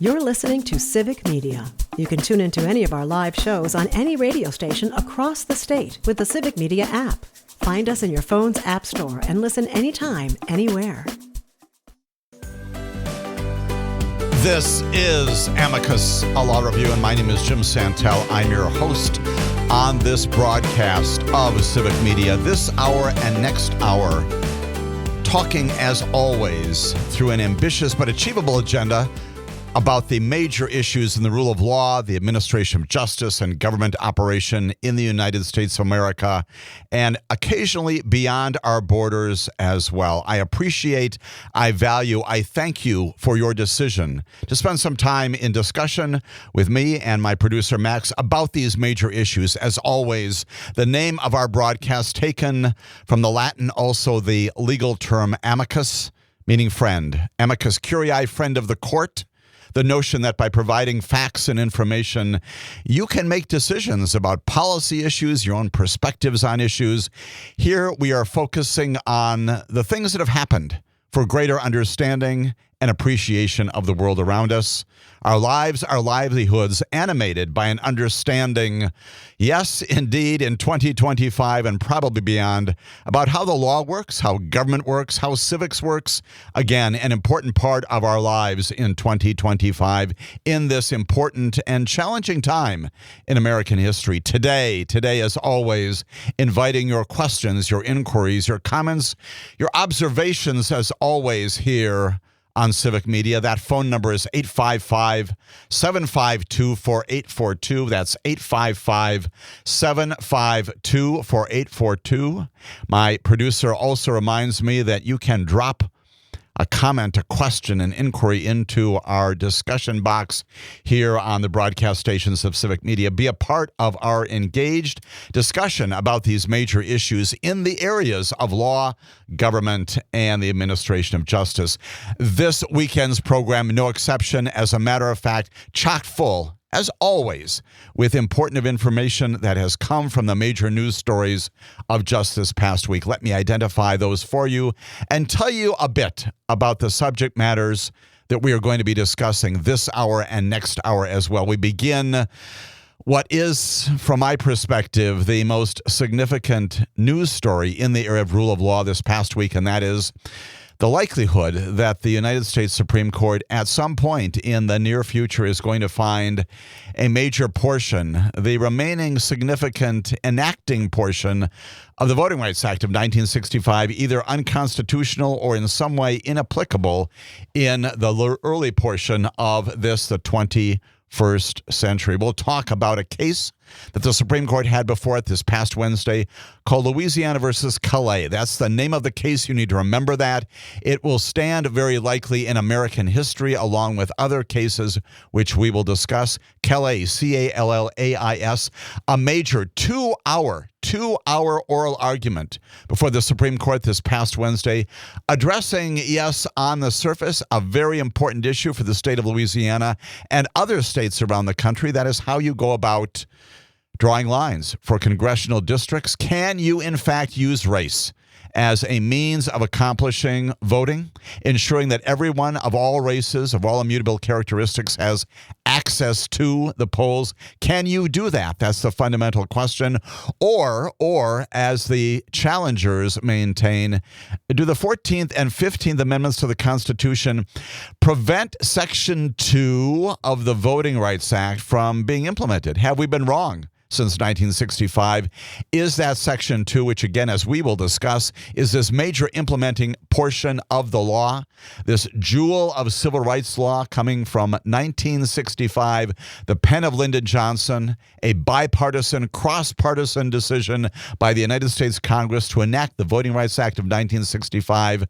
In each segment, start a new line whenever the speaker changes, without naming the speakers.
You're listening to Civic Media. You can tune into any of our live shows on any radio station across the state with the Civic Media app. Find us in your phone's app store and listen anytime, anywhere.
This is Amicus, a law review, and my name is Jim Santelle. I'm your host on this broadcast of Civic Media. This hour and next hour, talking as always through an ambitious but achievable agenda about the major issues in the rule of law, the administration of justice, and government operation in the United States of America, and occasionally beyond our borders as well. I appreciate, I value, I thank you for your decision to spend some time in discussion with me and my producer, Max, about these major issues. As always, the name of our broadcast taken from the Latin, also the legal term amicus, meaning friend. Amicus curiae, friend of the court. The notion that by providing facts and information, you can make decisions about policy issues, your own perspectives on issues. Here we are focusing on the things that have happened for greater understanding and appreciation of the world around us. Our lives, our livelihoods animated by an understanding, yes, indeed, in 2025 and probably beyond, about how the law works, how government works, how civics works. Again, an important part of our lives in 2025 in this important and challenging time in American history. Today, as always, inviting your questions, your inquiries, your comments, your observations, as always, here on Civic Media. That phone number is 855-752-4842. That's 855-752-4842. My producer also reminds me that you can drop a comment, a question, an inquiry into our discussion box here on the broadcast stations of Civic Media. Be a part of our engaged discussion about these major issues in the areas of law, government, and the administration of justice. This weekend's program, no exception, as a matter of fact, chock full, as always, with important information that has come from the major news stories of just this past week. Let me identify those for you and tell you a bit about the subject matters that we are going to be discussing this hour and next hour as well. We begin what is, from my perspective, the most significant news story in the area of rule of law this past week, and that is the likelihood that the United States Supreme Court at some point in the near future is going to find a major portion, the remaining significant enacting portion of the Voting Rights Act of 1965, either unconstitutional or in some way inapplicable in the early portion of this, the 21st century. We'll talk about a case that the Supreme Court had before it this past Wednesday called Louisiana versus Calais. That's the name of the case. You need to remember that. It will stand very likely in American history along with other cases which we will discuss. Calais, C-A-L-L-A-I-S, a major two-hour oral argument before the Supreme Court this past Wednesday, addressing, yes, on the surface, a very important issue for the state of Louisiana and other states around the country. That is how you go about drawing lines for congressional districts. Can you, in fact, use race as a means of accomplishing voting, ensuring that everyone of all races, of all immutable characteristics, has access to the polls? Can you do that? That's the fundamental question. Or as the challengers maintain, do the 14th and 15th Amendments to the Constitution prevent Section 2 of the Voting Rights Act from being implemented? Have we been wrong since 1965? Is that Section 2, which again, as we will discuss, is this major implementing portion of the law, this jewel of civil rights law coming from 1965, the pen of Lyndon Johnson, a bipartisan, cross-partisan decision by the United States Congress to enact the Voting Rights Act of 1965,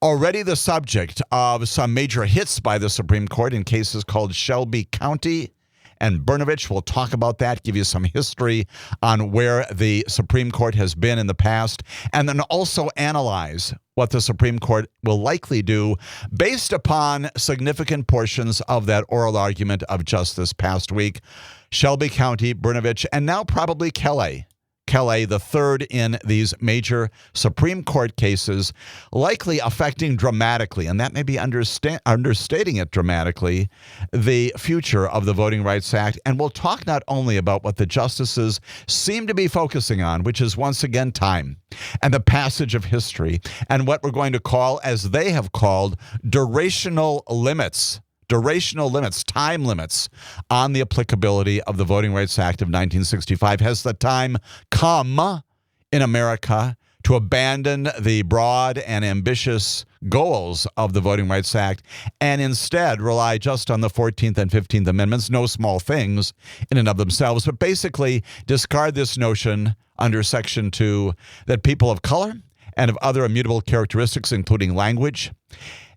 already the subject of some major hits by the Supreme Court in cases called Shelby County and Brnovich. We'll talk about that, give you some history on where the Supreme Court has been in the past, and then also analyze what the Supreme Court will likely do based upon significant portions of that oral argument of just this past week. Shelby County, Brnovich, and now probably Calais. Calais, the third in these major Supreme Court cases, likely affecting dramatically, and that may be understating it dramatically, the future of the Voting Rights Act. And we'll talk not only about what the justices seem to be focusing on, which is once again time and the passage of history, and what we're going to call, as they have called, durational limits, time limits on the applicability of the Voting Rights Act of 1965. Has the time come in America to abandon the broad and ambitious goals of the Voting Rights Act and instead rely just on the 14th and 15th Amendments, no small things in and of themselves, but basically discard this notion under Section 2 that people of color and of other immutable characteristics, including language,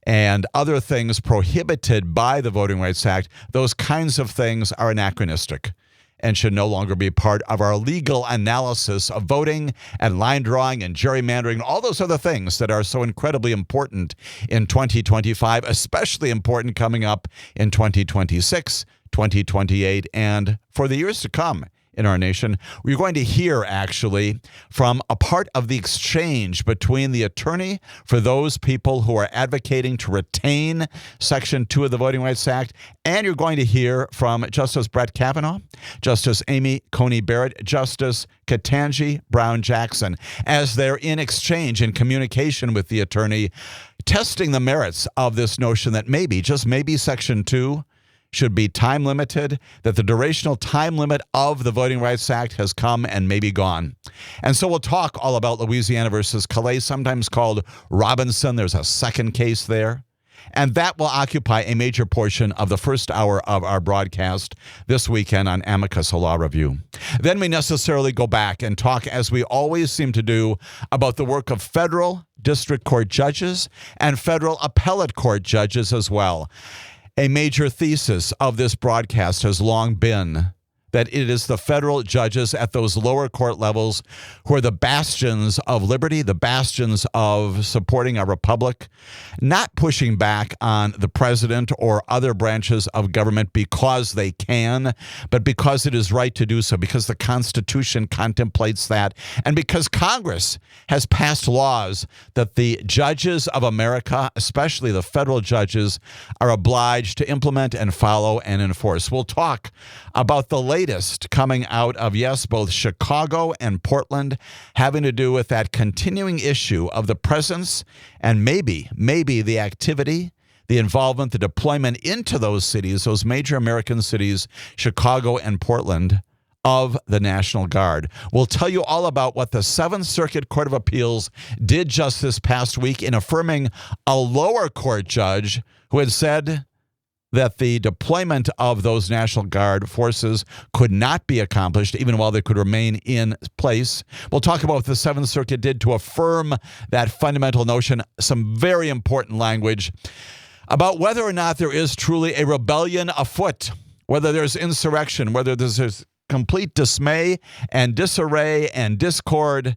and other things prohibited by the Voting Rights Act, those kinds of things are anachronistic and should no longer be part of our legal analysis of voting and line drawing and gerrymandering, all those other things that are so incredibly important in 2025, especially important coming up in 2026, 2028, and for the years to come in our nation. We're going to hear, actually, from a part of the exchange between the attorney for those people who are advocating to retain Section 2 of the Voting Rights Act, and you're going to hear from Justice Brett Kavanaugh, Justice Amy Coney Barrett, Justice Ketanji Brown Jackson, as they're in exchange, in communication with the attorney, testing the merits of this notion that maybe, just maybe, Section 2 should be time limited, that the durational time limit of the Voting Rights Act has come and may be gone. And so we'll talk all about Louisiana versus Calais, sometimes called Robinson. There's a second case there. And that will occupy a major portion of the first hour of our broadcast this weekend on Amicus, a law review. Then we necessarily go back and talk, as we always seem to do, about the work of federal district court judges and federal appellate court judges as well. A major thesis of this broadcast has long been that it is the federal judges at those lower court levels who are the bastions of liberty, the bastions of supporting our republic, not pushing back on the president or other branches of government because they can, but because it is right to do so, because the Constitution contemplates that, and because Congress has passed laws that the judges of America, especially the federal judges, are obliged to implement and follow and enforce. We'll talk about the latest coming out of, yes, both Chicago and Portland, having to do with that continuing issue of the presence and maybe the activity, the involvement, the deployment into those cities, those major American cities, Chicago and Portland, of the National Guard. We'll tell you all about what the Seventh Circuit Court of Appeals did just this past week in affirming a lower court judge who had said that the deployment of those National Guard forces could not be accomplished even while they could remain in place. We'll talk about what the Seventh Circuit did to affirm that fundamental notion, some very important language about whether or not there is truly a rebellion afoot, whether there's insurrection, whether there's complete dismay and disarray and discord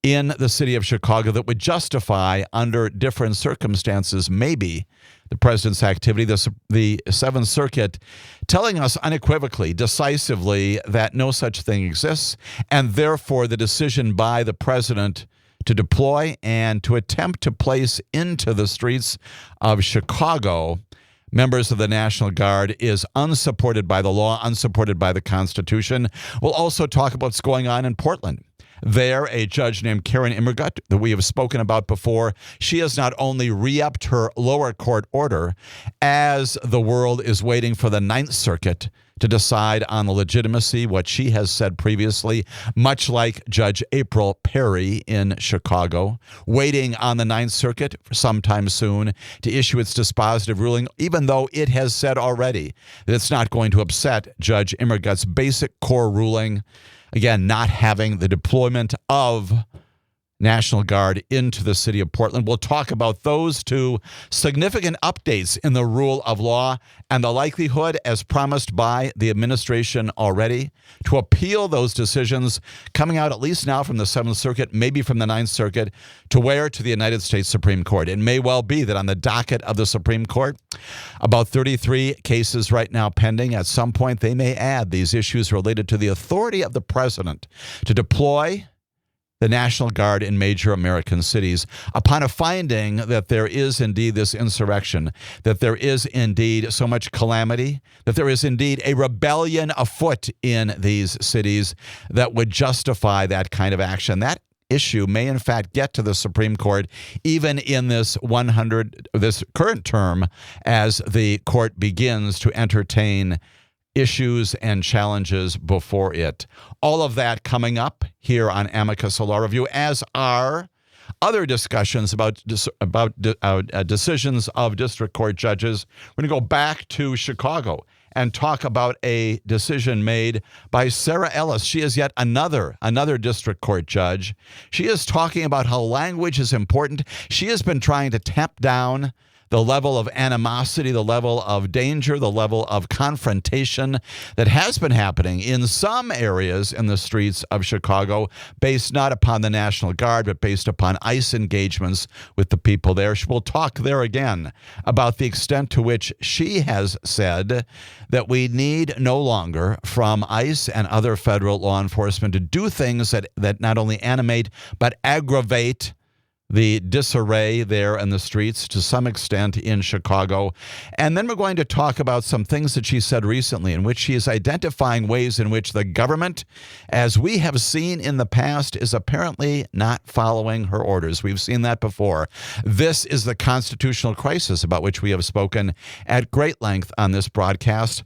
in the city of Chicago that would justify, under different circumstances, maybe the president's activity. The Seventh Circuit telling us unequivocally, decisively, that no such thing exists, and therefore the decision by the president to deploy and to attempt to place into the streets of Chicago members of the National Guard is unsupported by the law, unsupported by the Constitution. We'll also talk about what's going on in Portland. There, a judge named Karen Immergut, that we have spoken about before, she has not only re-upped her lower court order as the world is waiting for the Ninth Circuit to decide on the legitimacy, what she has said previously, much like Judge April Perry in Chicago, waiting on the Ninth Circuit for sometime soon to issue its dispositive ruling, even though it has said already that it's not going to upset Judge Immergut's basic core ruling. Again, not having the deployment of National Guard into the city of Portland. We'll talk about those two significant updates in the rule of law and the likelihood, as promised by the administration already, to appeal those decisions coming out at least now from the 7th Circuit, maybe from the 9th Circuit, to where? To the United States Supreme Court. It may well be that on the docket of the Supreme Court, about 33 cases right now pending. At some point, they may add these issues related to the authority of the president to deploy the National Guard in major American cities upon a finding that there is indeed this insurrection, that there is indeed so much calamity, that there is indeed a rebellion afoot in these cities that would justify that kind of action. That issue may in fact get to the Supreme Court even in this current term as the court begins to entertain issues and challenges before it. All of that coming up here on Amicus Law Review, as are other discussions about decisions of district court judges. We're going to go back to Chicago and talk about a decision made by Sarah Ellis. She is yet another district court judge. She is talking about how language is important. She has been trying to tamp down the level of animosity, the level of danger, the level of confrontation that has been happening in some areas in the streets of Chicago, based not upon the National Guard, but based upon ICE engagements with the people there. We'll talk there again about the extent to which she has said that we need no longer from ICE and other federal law enforcement to do things that not only animate but aggravate the disarray there in the streets to some extent in Chicago. And then we're going to talk about some things that she said recently in which she is identifying ways in which the government, as we have seen in the past, is apparently not following her orders. We've seen that before. This is the constitutional crisis about which we have spoken at great length on this broadcast.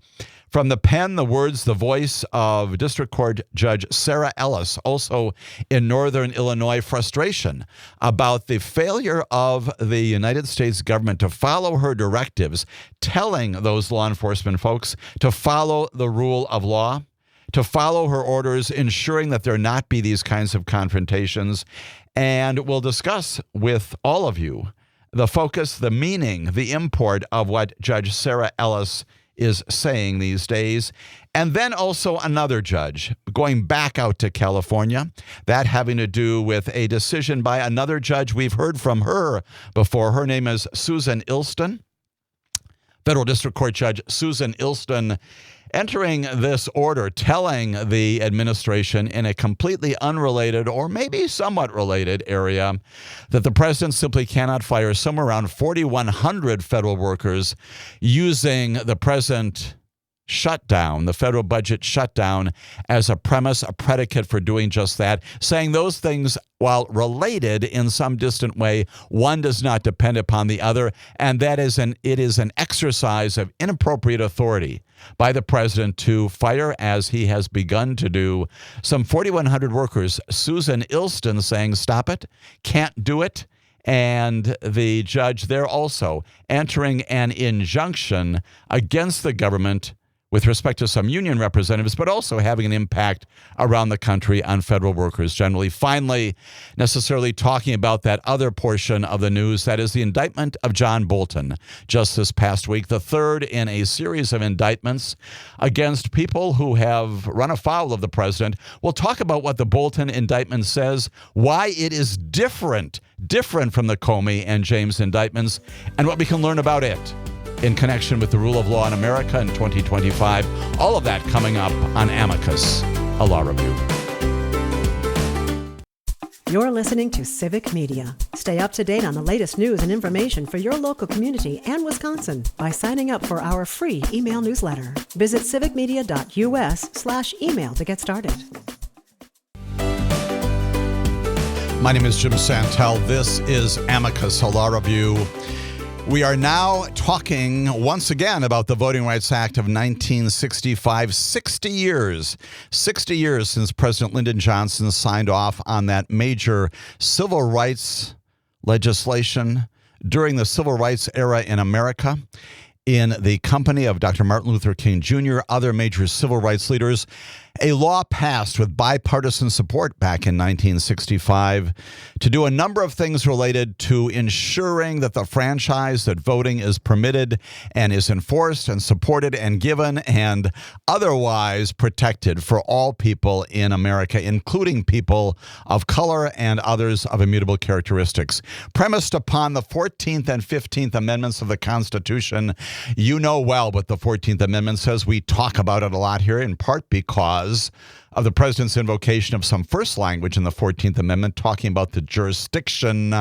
From the pen, the words, the voice of District Court Judge Sarah Ellis, also in Northern Illinois, frustration about the failure of the United States government to follow her directives, telling those law enforcement folks to follow the rule of law, to follow her orders, ensuring that there not be these kinds of confrontations. And we'll discuss with all of you the focus, the meaning, the import of what Judge Sarah Ellis is saying these days. And then also another judge going back out to California, that having to do with a decision by another judge. We've heard from her before. Her name is Susan Ilston, Federal District Court Judge Susan Ilston, entering this order, telling the administration in a completely unrelated or maybe somewhat related area that the president simply cannot fire somewhere around 4,100 federal workers using the present shutdown, the federal budget shutdown, as a premise, a predicate for doing just that, saying those things, while related in some distant way, one does not depend upon the other, and it is an exercise of inappropriate authority by the president to fire, as he has begun to do, some 4,100 workers. Susan Ilston saying, stop it, can't do it. And the judge there also entering an injunction against the government with respect to some union representatives, but also having an impact around the country on federal workers generally. Finally, necessarily talking about that other portion of the news, that is the indictment of John Bolton just this past week, the third in a series of indictments against people who have run afoul of the president. We'll talk about what the Bolton indictment says, why it is different from the Comey and James indictments, and what we can learn about it in connection with the rule of law in America in 2025. All of that coming up on Amicus, a law review.
You're listening to Civic Media. Stay up to date on the latest news and information for your local community and Wisconsin by signing up for our free email newsletter. Visit civicmedia.us/email to get started.
My name is Jim Santelle. This is Amicus, a law review. We are now talking once again about the Voting Rights Act of 1965. 60 years since President Lyndon Johnson signed off on that major civil rights legislation during the civil rights era in America, in the company of Dr. Martin Luther King Jr., other major civil rights leaders. A law passed with bipartisan support back in 1965 to do a number of things related to ensuring that the franchise that voting is permitted and is enforced and supported and given and otherwise protected for all people in America, including people of color and others of immutable characteristics. Premised upon the 14th and 15th Amendments of the Constitution, you know well what the 14th Amendment says. We talk about it a lot here, in part because of the president's invocation of some first language in the 14th Amendment, talking about the jurisdiction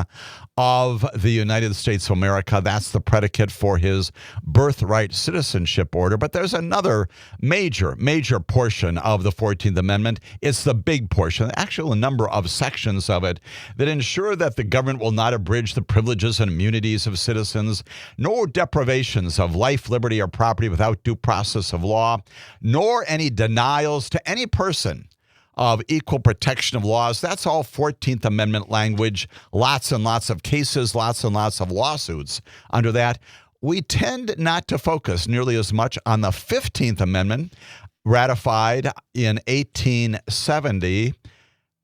of the United States of America. That's the predicate for his birthright citizenship order. But there's another major portion of the 14th Amendment. It's the big portion, actually a number of sections of it that ensure that the government will not abridge the privileges and immunities of citizens, nor deprivations of life, liberty, or property without due process of law, nor any denials to any person of equal protection of laws. That's all 14th Amendment language. Lots and lots of cases, lots and lots of lawsuits under that. We tend not to focus nearly as much on the 15th Amendment, ratified in 1870.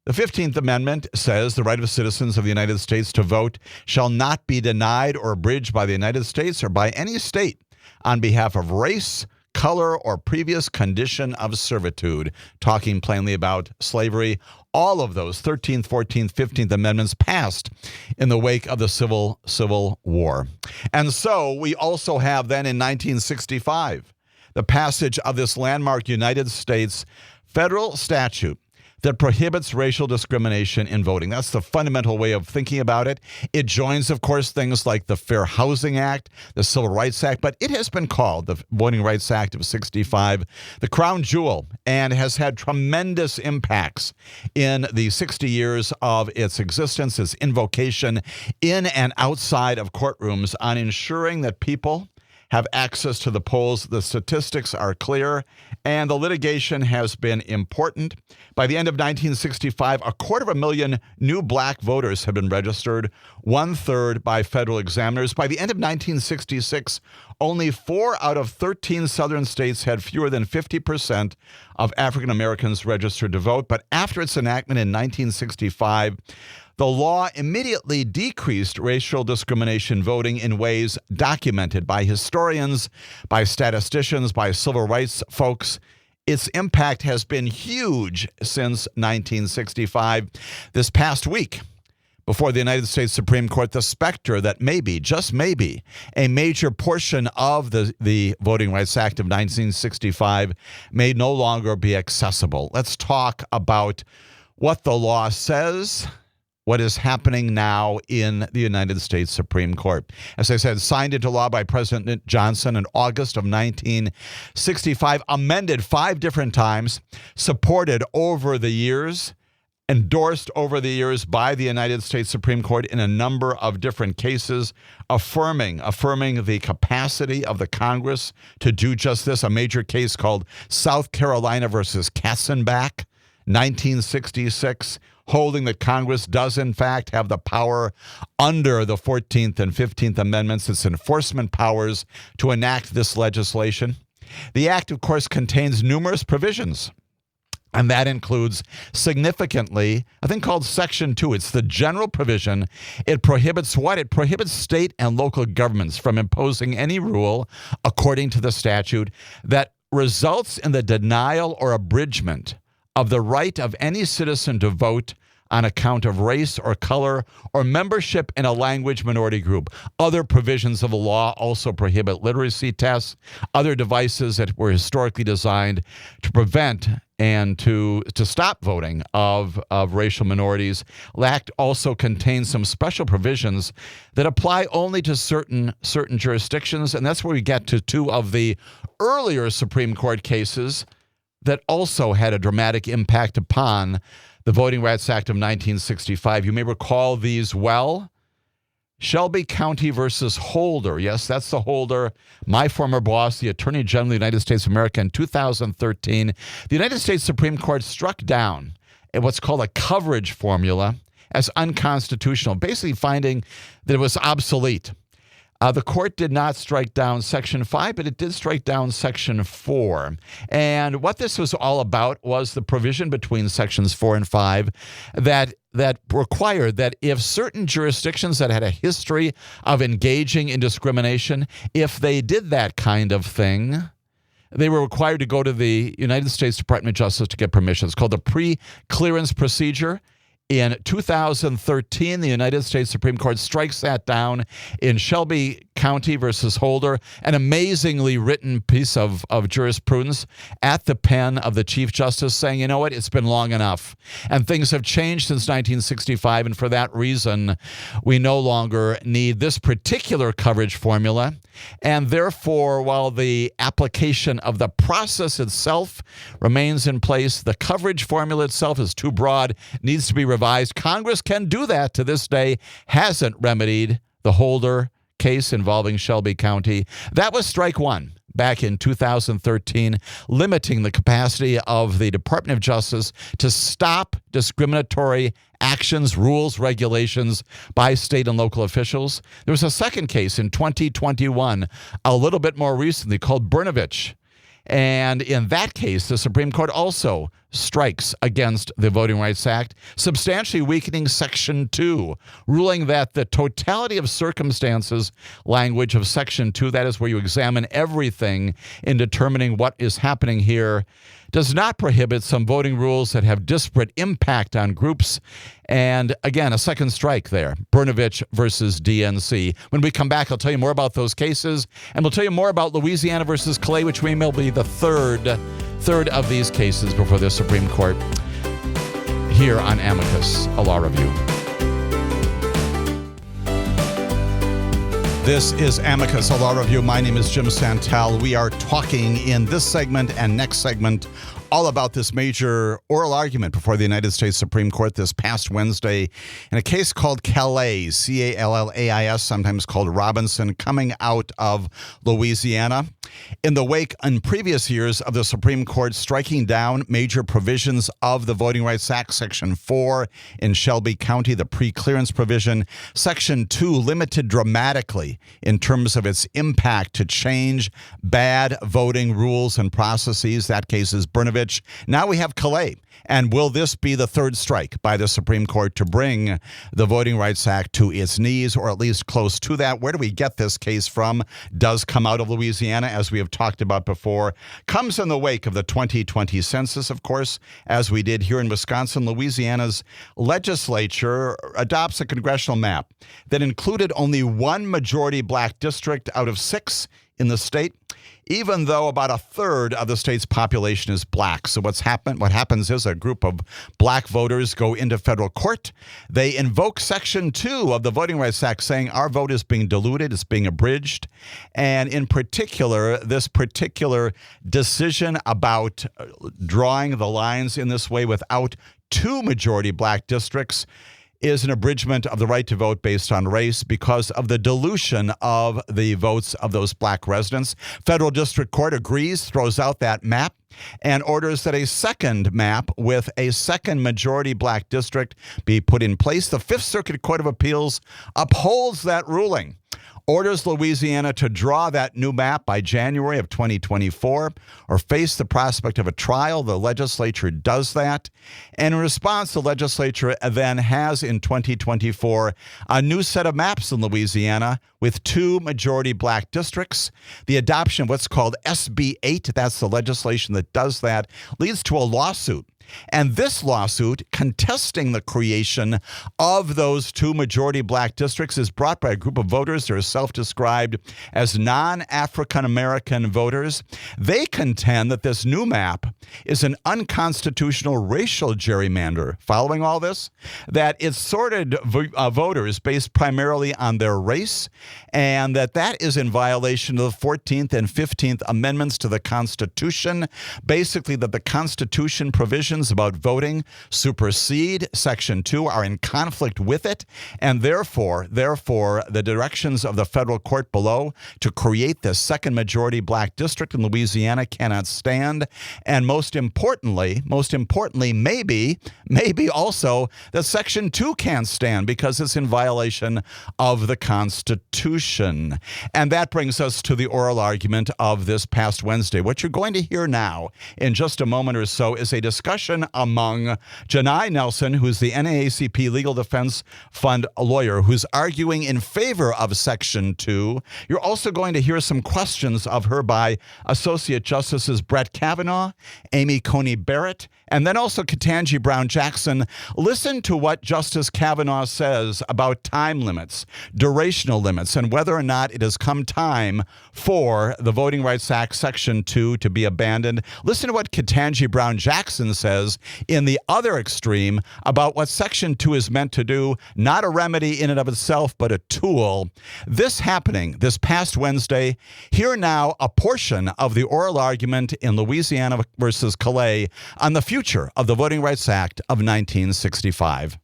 The 15th Amendment says the right of citizens of the United States to vote shall not be denied or abridged by the United States or by any state on behalf of race, color, or previous condition of servitude, talking plainly about slavery. All of those 13th, 14th, 15th Amendments passed in the wake of the Civil War. And so we also have then in 1965 the passage of this landmark United States federal statute that prohibits racial discrimination in voting. That's the fundamental way of thinking about it. It joins, of course, things like the Fair Housing Act, the Civil Rights Act, but it has been called the Voting Rights Act of 65, the crown jewel, and has had tremendous impacts in the 60 years of its existence, its invocation in and outside of courtrooms on ensuring that people have access to the polls. The statistics are clear, and the litigation has been important. By the end of 1965, 250,000 new black voters have been registered, 1/3 by federal examiners. By the end of 1966, only 4 out of 13 southern states had fewer than 50% of African Americans registered to vote. But after its enactment in 1965, the law immediately decreased racial discrimination voting in ways documented by historians, by statisticians, by civil rights folks. Its impact has been huge since 1965. This past week, before the United States Supreme Court, the specter that maybe, just maybe, a major portion of the Voting Rights Act of 1965 may no longer be accessible. Let's talk about what the law says, what is happening now in the United States Supreme Court. As I said, signed into law by President Johnson in August of 1965, amended 5 different times, supported over the years, endorsed over the years by the United States Supreme Court in a number of different cases, affirming the capacity of the Congress to do just this. A major case called South Carolina versus Katzenbach, 1966, holding that Congress does, in fact, have the power under the 14th and 15th Amendments, its enforcement powers, to enact this legislation. The act, of course, contains numerous provisions, and that includes significantly a thing called Section 2. It's the general provision. It prohibits what? It prohibits state and local governments from imposing any rule, according to the statute, that results in the denial or abridgment of the right of any citizen to vote on account of race or color or membership in a language minority group. Other provisions of the law also prohibit literacy tests, other devices that were historically designed to prevent and to stop voting of racial minorities. The act also contains some special provisions that apply only to certain jurisdictions, and that's where we get to 2 of the earlier Supreme Court cases that also had a dramatic impact upon the Voting Rights Act of 1965. You may recall these well. Shelby County versus Holder. Yes, that's the Holder. My former boss, the Attorney General of the United States of America in 2013. The United States Supreme Court struck down what's called a coverage formula as unconstitutional, basically finding that it was obsolete. The court did not strike down Section 5, but it did strike down Section 4. And what this was all about was the provision between Sections 4 and 5 that required that if certain jurisdictions that had a history of engaging in discrimination, if they did that kind of thing, they were required to go to the United States Department of Justice to get permission. It's called the pre-clearance procedure. In 2013, the United States Supreme Court strikes that down in Shelby County versus Holder, an amazingly written piece of jurisprudence at the pen of the Chief Justice saying, you know what, it's been long enough. And things have changed since 1965, and for that reason, we no longer need this particular coverage formula. And therefore, while the application of the process itself remains in place, the coverage formula itself is too broad, needs to be revised. Congress can do that to this day, hasn't remedied the Holder case involving Shelby County. That was strike one back in 2013, limiting the capacity of the Department of Justice to stop discriminatory actions, rules, regulations by state and local officials. There was a second case in 2021, a little bit more recently, called Brnovich. And in that case, the Supreme Court also strikes against the Voting Rights Act, substantially weakening Section 2, ruling that the totality of circumstances language of Section 2, that is where you examine everything in determining what is happening here, does not prohibit some voting rules that have disparate impact on groups. And again, a second strike there, Brnovich versus DNC. When we come back, I'll tell you more about those cases, and we'll tell you more about Louisiana versus Calais, which may be the third of these cases before the Supreme Court here on Amicus, a law review. This is Amicus, a law review. My name is Jim Santelle. We are talking in this segment and next segment all about this major oral argument before the United States Supreme Court this past Wednesday in a case called Calais, C-A-L-L-A-I-S, sometimes called Robinson, coming out of Louisiana. In the wake in previous years of the Supreme Court striking down major provisions of the Voting Rights Act, Section 4 in Shelby County, the pre-clearance provision, Section 2 limited dramatically in terms of its impact to change bad voting rules and processes. That case is Brnovich. Now we have Calais. And will this be the third strike by the Supreme Court to bring the Voting Rights Act to its knees, or at least close to that? Where do we get this case from? Does come out of Louisiana, as we have talked about before. Comes in the wake of the 2020 census, of course, as we did here in Wisconsin. Louisiana's legislature adopts a congressional map that included only one majority black district out of 6 in the state, even though about a third of the state's population is black. So what happens is a group of black voters go into federal court. They invoke Section 2 of the Voting Rights Act, saying our vote is being diluted, it's being abridged. And in particular, this particular decision about drawing the lines in this way without 2 majority black districts is an abridgment of the right to vote based on race because of the dilution of the votes of those black residents. Federal District Court agrees, throws out that map, and orders that a second map with a second majority black district be put in place. The Fifth Circuit Court of Appeals upholds that ruling, orders Louisiana to draw that new map by January of 2024 or face the prospect of a trial. The legislature does that. And in response, the legislature then has in 2024 a new set of maps in Louisiana with 2 majority black districts. The adoption of what's called SB 8, that's the legislation that does that, leads to a lawsuit. And this lawsuit contesting the creation of those 2 majority black districts is brought by a group of voters that are self-described as non-African American voters. They contend that this new map is an unconstitutional racial gerrymander. Following all this, that it sorted voters based primarily on their race, and that is in violation of the 14th and 15th Amendments to the Constitution. Basically, that the Constitution provisions about voting supersede Section 2, are in conflict with it, and therefore, the directions of the federal court below to create this second majority black district in Louisiana cannot stand. And most importantly, maybe also that Section 2 can't stand because it's in violation of the Constitution. And that brings us to the oral argument of this past Wednesday. What you're going to hear now in just a moment or so is a discussion among Janai Nelson, who's the NAACP Legal Defense Fund lawyer, who's arguing in favor of Section 2. You're also going to hear some questions of her by Associate Justices Brett Kavanaugh, Amy Coney Barrett, and then also Ketanji Brown Jackson. Listen to what Justice Kavanaugh says about time limits, durational limits, and whether or not it has come time for the Voting Rights Act Section 2 to be abandoned. Listen to what Ketanji Brown Jackson says in the other extreme about what Section 2 is meant to do, not a remedy in and of itself, but a tool. This happening this past Wednesday. Here now a portion of the oral argument in Louisiana versus Calais on the future of the Voting Rights Act of 1965.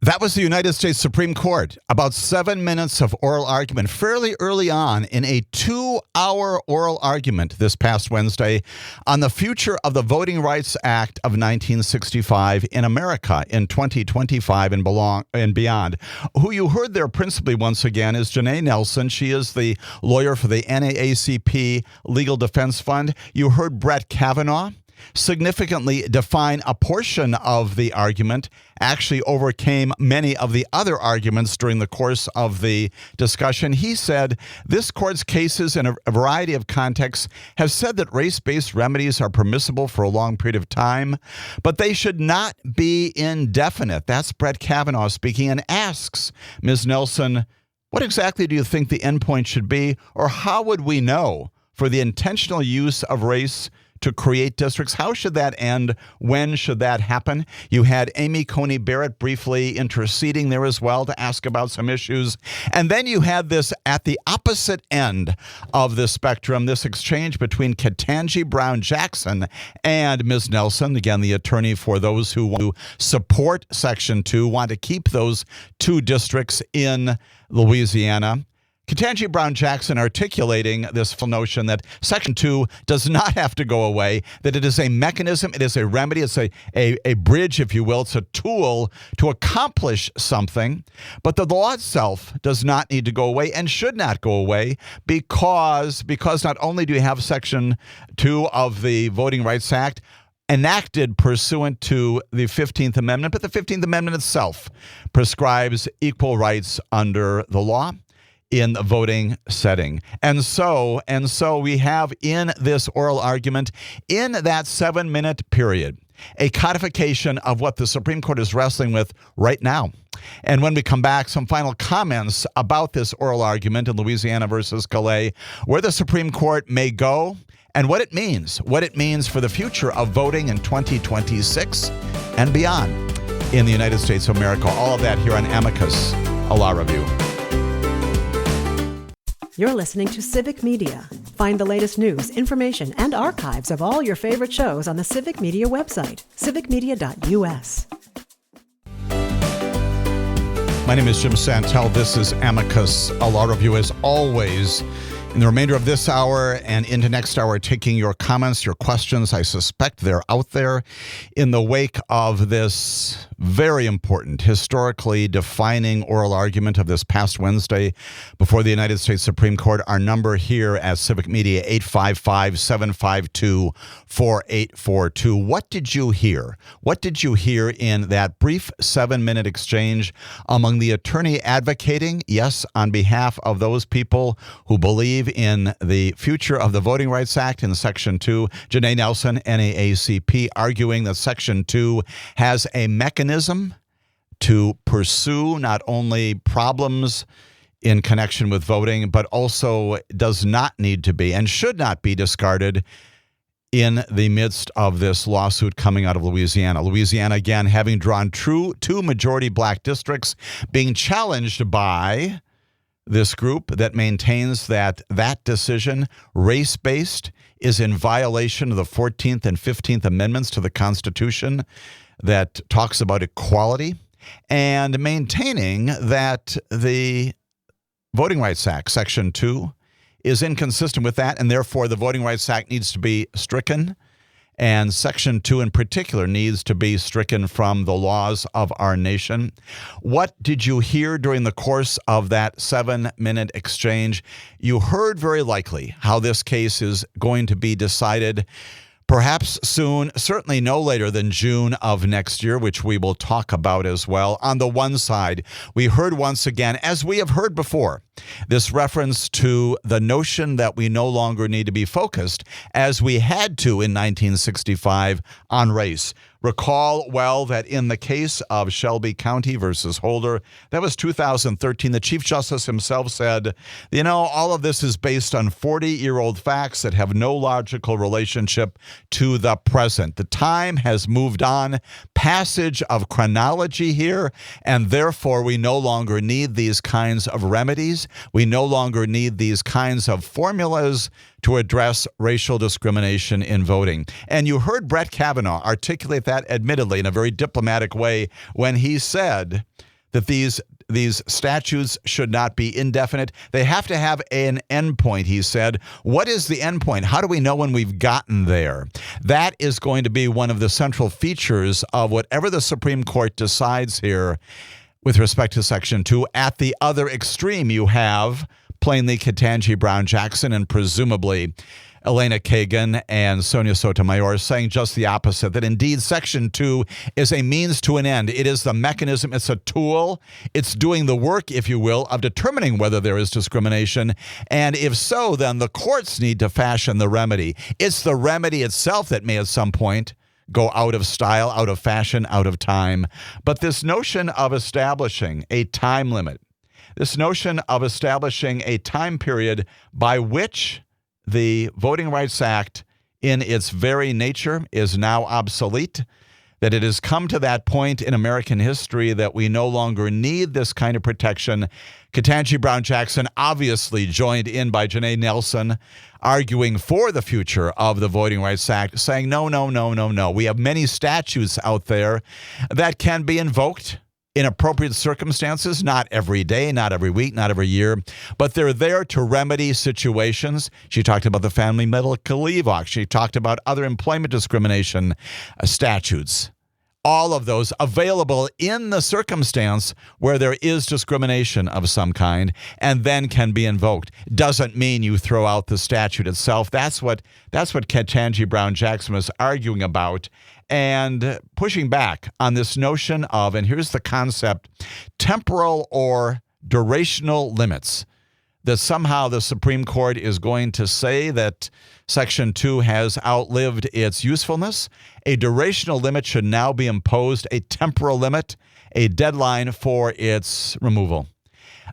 That was the United States Supreme Court. About 7 minutes of oral argument fairly early on in a 2-hour oral argument this past Wednesday on the future of the Voting Rights Act of 1965 in America in 2025 and beyond. Who you heard there principally once again is Janae Nelson. She is the lawyer for the NAACP Legal Defense Fund. You heard Brett Kavanaugh significantly define a portion of the argument, actually overcame many of the other arguments during the course of the discussion. He said this court's cases in a variety of contexts have said that race-based remedies are permissible for a long period of time, but they should not be indefinite. That's Brett Kavanaugh speaking, and asks Ms. Nelson, what exactly do you think the endpoint should be, or how would we know for the intentional use of race to create districts? How should that end? When should that happen? You had Amy Coney Barrett briefly interceding there as well to ask about some issues. And then you had this at the opposite end of the spectrum, this exchange between Ketanji Brown Jackson and Ms. Nelson, again, the attorney for those who want to support Section 2, want to keep those two districts in Louisiana. Ketanji Brown Jackson articulating this notion that Section 2 does not have to go away, that it is a mechanism, it is a remedy, it's a bridge, if you will. It's a tool to accomplish something. But the law itself does not need to go away and should not go away because not only do you have Section 2 of the Voting Rights Act enacted pursuant to the 15th Amendment, but the 15th Amendment itself prescribes equal rights under the law in the voting setting. And so we have in this oral argument, in that 7-minute period, a codification of what the Supreme Court is wrestling with right now. And when we come back, some final comments about this oral argument in Louisiana versus Calais, where the Supreme Court may go and what it means for the future of voting in 2026 and beyond in the United States of America. All of that here on Amicus, a Law Review.
You're listening to Civic Media. Find the latest news, information, and archives of all your favorite shows on the Civic Media website, civicmedia.us.
My name is Jim Santelle. This is Amicus, a Law Review. As always, in the remainder of this hour and into next hour, taking your comments, your questions. I suspect they're out there in the wake of this very important, historically defining oral argument of this past Wednesday before the United States Supreme Court. Our number here at Civic Media, 855-752-4842. What did you hear? What did you hear in that brief 7-minute exchange among the attorney advocating, yes, on behalf of those people who believe in the future of the Voting Rights Act in Section 2, Janae Nelson, NAACP, arguing that Section 2 has a mechanism to pursue not only problems in connection with voting, but also does not need to be and should not be discarded in the midst of this lawsuit coming out of Louisiana. Louisiana, again, having drawn two majority black districts, being challenged by this group that maintains that decision, race-based, is in violation of the 14th and 15th Amendments to the Constitution that talks about equality, and maintaining that the Voting Rights Act, Section 2, is inconsistent with that, and therefore the Voting Rights Act needs to be stricken, and Section 2 in particular needs to be stricken from the laws of our nation. What did you hear during the course of that 7-minute exchange? You heard very likely how this case is going to be decided perhaps soon, certainly no later than June of next year, which we will talk about as well. On the one side, we heard once again, as we have heard before, this reference to the notion that we no longer need to be focused, as we had to in 1965, on race. Recall well that in the case of Shelby County versus Holder, that was 2013, the Chief Justice himself said, all of this is based on 40-year-old facts that have no logical relationship to the present. The time has moved on, passage of chronology here, and therefore we no longer need these kinds of remedies. We no longer need these kinds of formulas to address racial discrimination in voting. And you heard Brett Kavanaugh articulate that, admittedly, in a very diplomatic way when he said that these statutes should not be indefinite. They have to have an endpoint, he said. What is the endpoint? How do we know when we've gotten there? That is going to be one of the central features of whatever the Supreme Court decides here with respect to Section 2. At the other extreme, you have plainly Ketanji Brown Jackson and presumably Elena Kagan and Sonia Sotomayor saying just the opposite, that indeed Section 2 is a means to an end. It is the mechanism, it's a tool, it's doing the work, if you will, of determining whether there is discrimination. And if so, then the courts need to fashion the remedy. It's the remedy itself that may at some point go out of style, out of fashion, out of time. But this notion of establishing a time limit, this notion of establishing a time period by which the Voting Rights Act in its very nature is now obsolete, that it has come to that point in American history that we no longer need this kind of protection. Ketanji Brown Jackson, obviously joined in by Janae Nelson, arguing for the future of the Voting Rights Act, saying, no. We have many statutes out there that can be invoked in appropriate circumstances, not every day, not every week, not every year, but they're there to remedy situations. She talked about the Family Medical Leave Act. She talked about other employment discrimination statutes. All of those available in the circumstance where there is discrimination of some kind and then can be invoked. Doesn't mean you throw out the statute itself. That's what Ketanji Brown Jackson was arguing about and pushing back on this notion of, and here's the concept, temporal or durational limits. That somehow the Supreme Court is going to say that Section 2 has outlived its usefulness. A durational limit should now be imposed, a temporal limit, a deadline for its removal.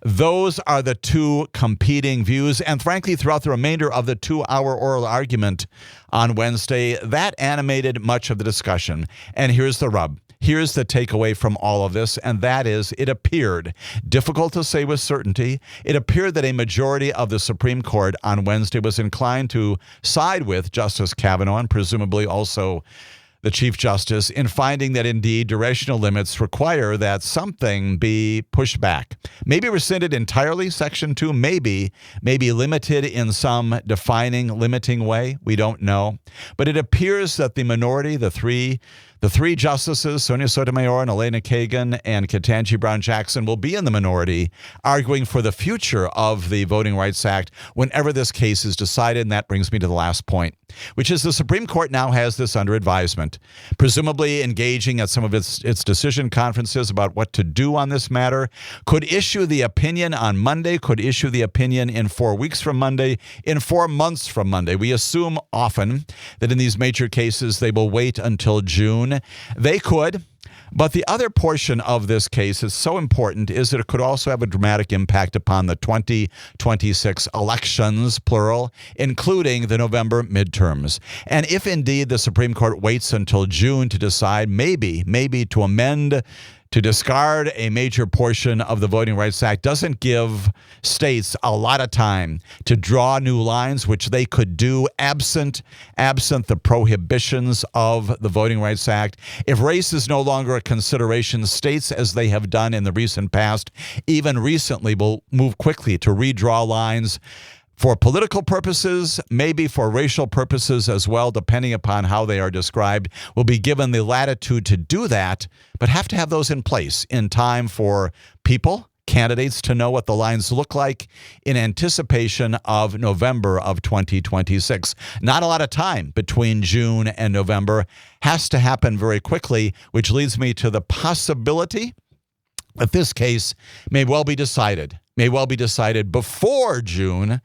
Those are the two competing views. And frankly, throughout the remainder of the 2-hour oral argument on Wednesday, that animated much of the discussion. And here's the rub. Here's the takeaway from all of this, and that is it appeared, difficult to say with certainty, it appeared that a majority of the Supreme Court on Wednesday was inclined to side with Justice Kavanaugh and presumably also the Chief Justice in finding that indeed durational limits require that something be pushed back. Maybe rescinded entirely, Section 2, maybe limited in some defining, limiting way. We don't know. But it appears that the minority, the three justices, Sonia Sotomayor and Elena Kagan and Ketanji Brown Jackson, will be in the minority arguing for the future of the Voting Rights Act whenever this case is decided. And that brings me to the last point, which is the Supreme Court now has this under advisement, presumably engaging at some of its decision conferences about what to do on this matter, could issue the opinion on Monday, could issue the opinion in 4 weeks from Monday, in 4 months from Monday. We assume often that in these major cases they will wait until June. They could, but the other portion of this case is so important is that it could also have a dramatic impact upon the 2026 elections, plural, including the November midterms. And if indeed the Supreme Court waits until June to decide maybe to amend, to discard a major portion of the Voting Rights Act, doesn't give states a lot of time to draw new lines, which they could do absent the prohibitions of the Voting Rights Act. If race is no longer a consideration, states, as they have done in the recent past, even recently, will move quickly to redraw lines for political purposes, maybe for racial purposes as well, depending upon how they are described, will be given the latitude to do that, but have to have those in place in time for people, candidates, to know what the lines look like in anticipation of November of 2026. Not a lot of time between June and November. Has to happen very quickly, which leads me to the possibility that this case may well be decided before June,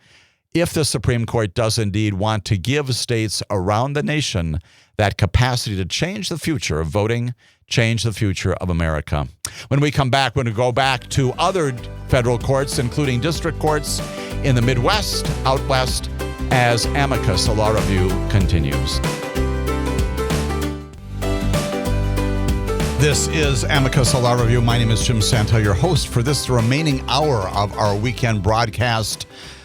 if the Supreme Court does indeed want to give states around the nation that capacity to change the future of voting, change the future of America. When we come back, we're going to go back to other federal courts, including district courts in the Midwest, out west, as Amicus, a law review, continues. This is Amicus, a law review. My name is Jim Santelle, your host for this remaining hour of our weekend broadcast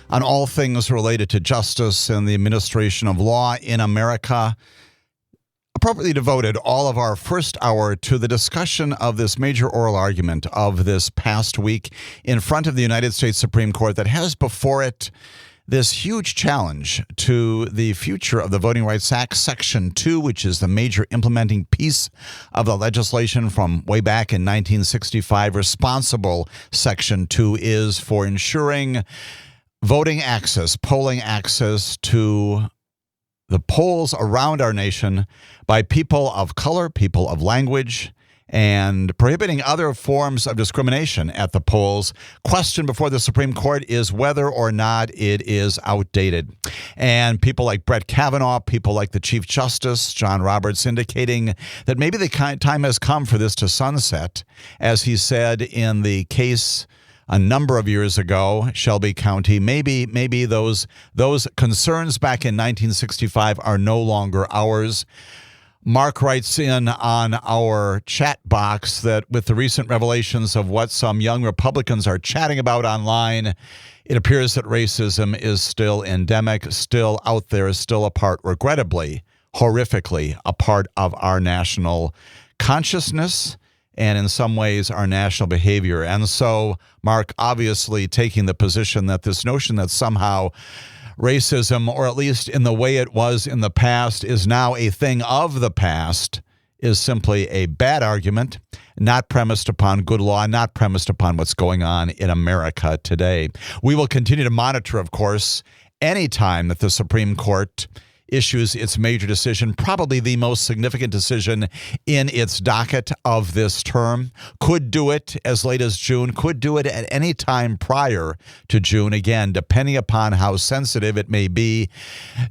on all things related to justice and the administration of law in America. appropriately devoted all of our first hour to the discussion of this major oral argument of this past week in front of the United States Supreme Court that has before it this huge challenge to the future of the Voting Rights Act, Section 2, which is the major implementing piece of the legislation from way back in 1965. Responsible Section 2 is for ensuring voting access, polling access to the polls around our nation by people of color, people of language, and prohibiting other forms of discrimination at the polls. Question before the Supreme Court is whether or not it is outdated. And people like Brett Kavanaugh, people like the Chief Justice, John Roberts, indicating that maybe the time has come for this to sunset, as he said in the case a number of years ago, Shelby County. Maybe those concerns back in 1965 are no longer ours. Mark writes in on our chat box that with the recent revelations of what some young Republicans are chatting about online, it appears that racism is still endemic, still out there, still a part, regrettably, horrifically, a part of our national consciousness and in some ways our national behavior. And so Mark obviously taking the position that this notion that somehow racism, or at least in the way it was in the past, is now a thing of the past, is simply a bad argument, not premised upon good law, not premised upon what's going on in America today. We will continue to monitor, of course, any time that the Supreme Court issues its major decision, probably the most significant decision in its docket of this term. Could do it as late as June, could do it at any time prior to June, again, depending upon how sensitive it may be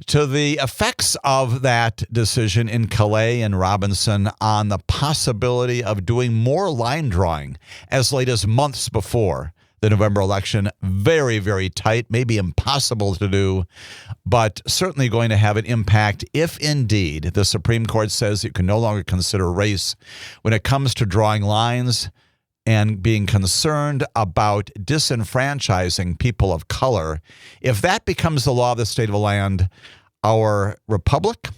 to the effects of that decision in Calais and Robinson on the possibility of doing more line drawing as late as months before the November election. Very, very tight, maybe impossible to do, but certainly going to have an impact if indeed the Supreme Court says you can no longer consider race when it comes to drawing lines and being concerned about disenfranchising people of color. If that becomes the law of the state of the land, our republic,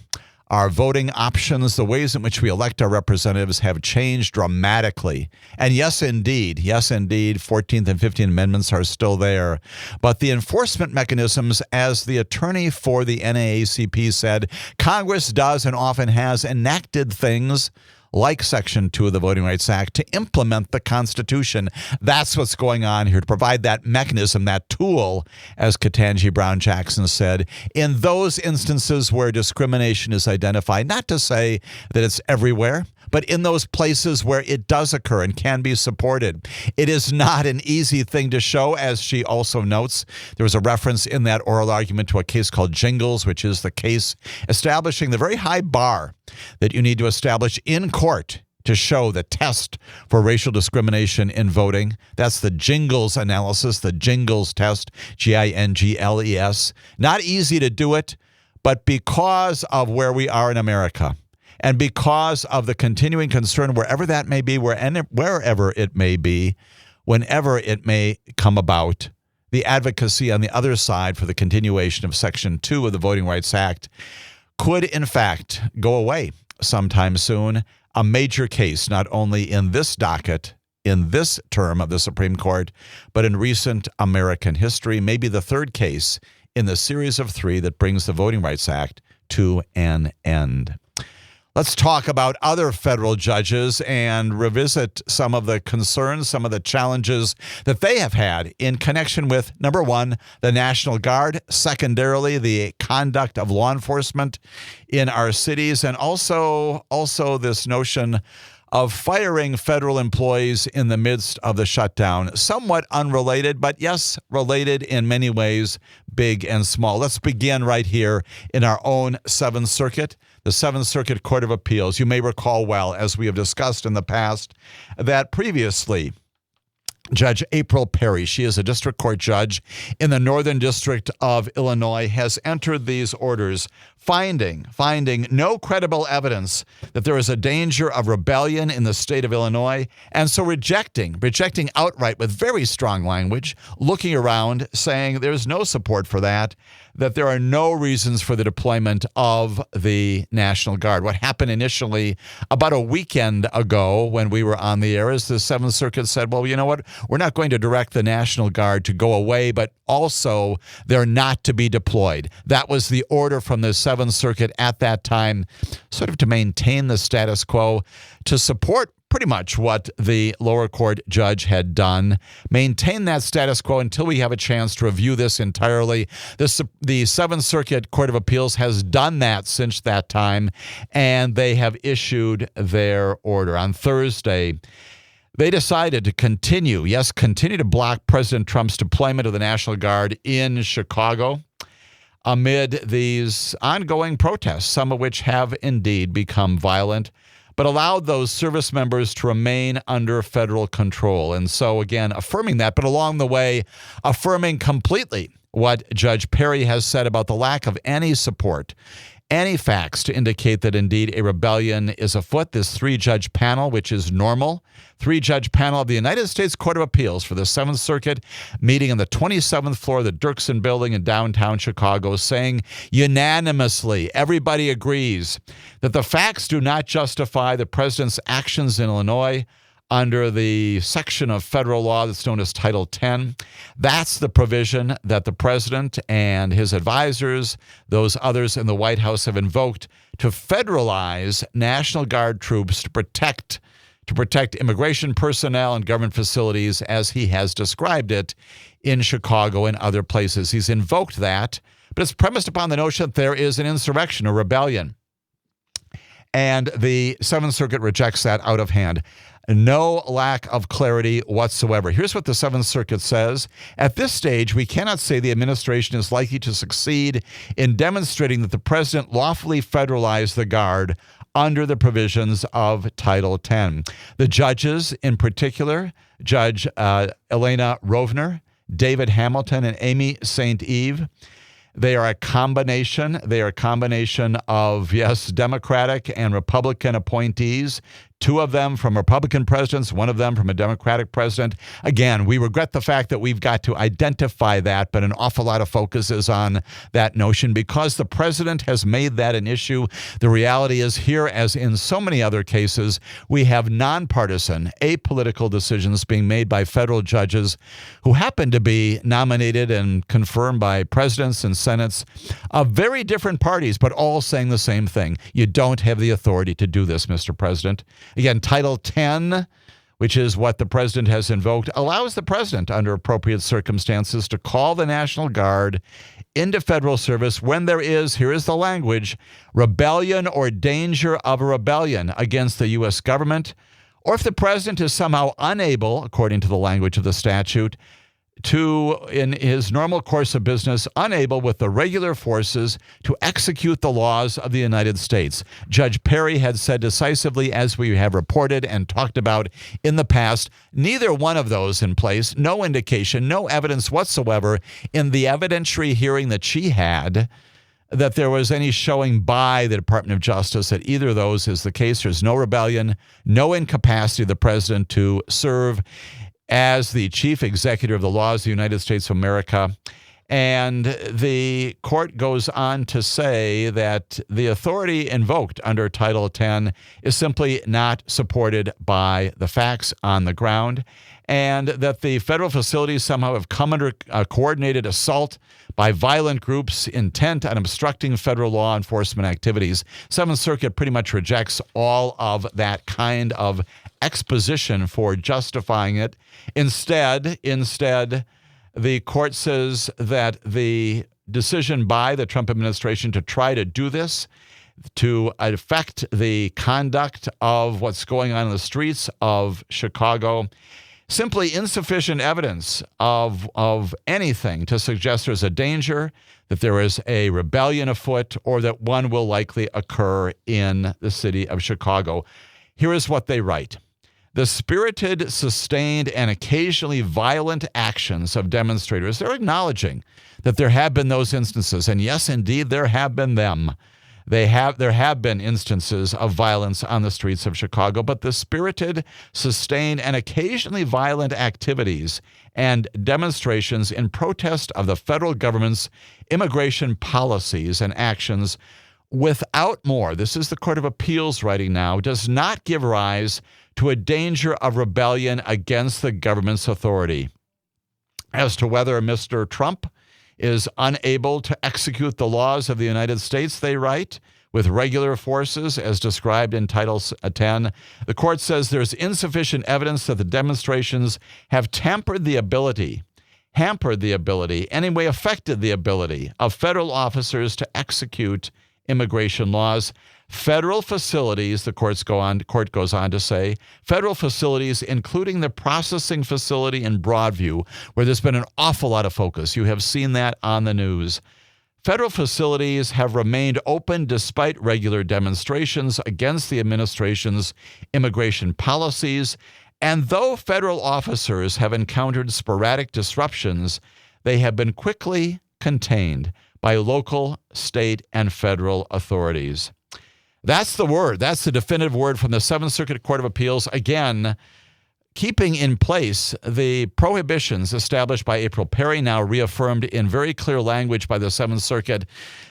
our voting options, the ways in which we elect our representatives have changed dramatically. And yes, indeed, 14th and 15th Amendments are still there. But the enforcement mechanisms, as the attorney for the NAACP said, Congress does and often has enacted things like Section 2 of the Voting Rights Act to implement the Constitution. That's what's going on here, to provide that mechanism, that tool, as Ketanji Brown Jackson said, in those instances where discrimination is identified. Not to say that it's everywhere, but in those places where it does occur and can be supported. It is not an easy thing to show, as she also notes. There was a reference in that oral argument to a case called Jingles, which is the case establishing the very high bar that you need to establish in court to show the test for racial discrimination in voting. That's the Jingles analysis, the Jingles test, Gingles. Not easy to do it, but because of where we are in America, and because of the continuing concern, wherever that may be, wherever it may be, whenever it may come about, the advocacy on the other side for the continuation of Section 2 of the Voting Rights Act could, in fact, go away sometime soon. A major case, not only in this docket, in this term of the Supreme Court, but in recent American history, maybe the third case in the series of three that brings the Voting Rights Act to an end. Let's talk about other federal judges and revisit some of the concerns, some of the challenges that they have had in connection with, number one, the National Guard, secondarily, the conduct of law enforcement in our cities, and also this notion of firing federal employees in the midst of the shutdown. Somewhat unrelated, but yes, related in many ways, big and small. Let's begin right here in our own Seventh Circuit, the Seventh Circuit Court of Appeals. You may recall well, as we have discussed in the past, that previously Judge April Perry, she is a district court judge in the Northern District of Illinois, has entered these orders finding no credible evidence that there is a danger of rebellion in the state of Illinois, and so rejecting outright with very strong language, looking around, saying there's no support for that there are no reasons for the deployment of the National Guard. What happened initially about a weekend ago when we were on the air is the Seventh Circuit said, well, you know what? We're not going to direct the National Guard to go away, but also they're not to be deployed. That was the order from the Seventh Circuit at that time, sort of to maintain the status quo, to support pretty much what the lower court judge had done, maintain that status quo until we have a chance to review this entirely. The Seventh Circuit Court of Appeals has done that since that time, and they have issued their order. On Thursday, they decided to continue to block President Trump's deployment of the National Guard in Chicago amid these ongoing protests, some of which have indeed become violent, but allowed those service members to remain under federal control. And so, again, affirming that, but along the way, affirming completely what Judge Perry has said about the lack of any support, any facts to indicate that indeed a rebellion is afoot. This three-judge panel, which is normal, three-judge panel of the United States Court of Appeals for the Seventh Circuit, meeting on the 27th floor of the Dirksen Building in downtown Chicago, saying unanimously, everybody agrees that the facts do not justify the president's actions in Illinois under the section of federal law that's known as Title 10. That's the provision that the president and his advisors, those others in the White House, have invoked to federalize National Guard troops to protect immigration personnel and government facilities, as he has described it in Chicago and other places. He's invoked that, but it's premised upon the notion that there is an insurrection or rebellion. And the Seventh Circuit rejects that out of hand. No lack of clarity whatsoever. Here's what the Seventh Circuit says. At this stage, we cannot say the administration is likely to succeed in demonstrating that the president lawfully federalized the Guard under the provisions of Title 10. The judges, in particular, Judge Elena Rovner, David Hamilton, and Amy St. Eve, they are a combination of, yes, Democratic and Republican appointees, two of them from Republican presidents, one of them from a Democratic president. Again, we regret the fact that we've got to identify that, but an awful lot of focus is on that notion because the president has made that an issue. The reality is here, as in so many other cases, we have nonpartisan, apolitical decisions being made by federal judges who happen to be nominated and confirmed by presidents and senates of very different parties, but all saying the same thing. You don't have the authority to do this, Mr. President. Again, Title 10, which is what the president has invoked, allows the president, under appropriate circumstances, to call the National Guard into federal service when there is, here is the language, rebellion or danger of a rebellion against the U.S. government, or if the president is somehow unable, according to the language of the statute, to, in his normal course of business, unable with the regular forces to execute the laws of the United States. Judge Perry had said decisively, as we have reported and talked about in the past, neither one of those in place, no indication, no evidence whatsoever in the evidentiary hearing that she had that there was any showing by the Department of Justice that either of those is the case. There's no rebellion, no incapacity of the president to serve as the chief executive of the laws of the United States of America. And the court goes on to say that the authority invoked under Title 10 is simply not supported by the facts on the ground, and that the federal facilities somehow have come under a coordinated assault by violent groups intent on obstructing federal law enforcement activities. Seventh Circuit pretty much rejects all of that kind of exposition for justifying it. Instead, the court says that the decision by the Trump administration to try to do this, to affect the conduct of what's going on in the streets of Chicago, simply insufficient evidence of anything to suggest there's a danger, that there is a rebellion afoot, or that one will likely occur in the city of Chicago. Here is what they write. the spirited, sustained, and occasionally violent actions of demonstrators. They're acknowledging that there have been those instances. And yes, indeed, there have been them. There have been instances of violence on the streets of Chicago, but the spirited, sustained, and occasionally violent activities and demonstrations in protest of the federal government's immigration policies and actions without more, this is the Court of Appeals writing now, does not give rise to a danger of rebellion against the government's authority. As to whether Mr. Trump is unable to execute the laws of the United States, they write, with regular forces, as described in Title 10, the court says there's insufficient evidence that the demonstrations have hampered the ability, anyway affected the ability of federal officers to execute immigration laws. Federal facilities, the court goes on to say, federal facilities, including the processing facility in Broadview, where there's been an awful lot of focus. You have seen that on the news. Federal facilities have remained open despite regular demonstrations against the administration's immigration policies. And though federal officers have encountered sporadic disruptions, they have been quickly contained by local, state, and federal authorities. That's the word. That's the definitive word from the Seventh Circuit Court of Appeals. Again, keeping in place the prohibitions established by April Perry, now reaffirmed in very clear language by the Seventh Circuit,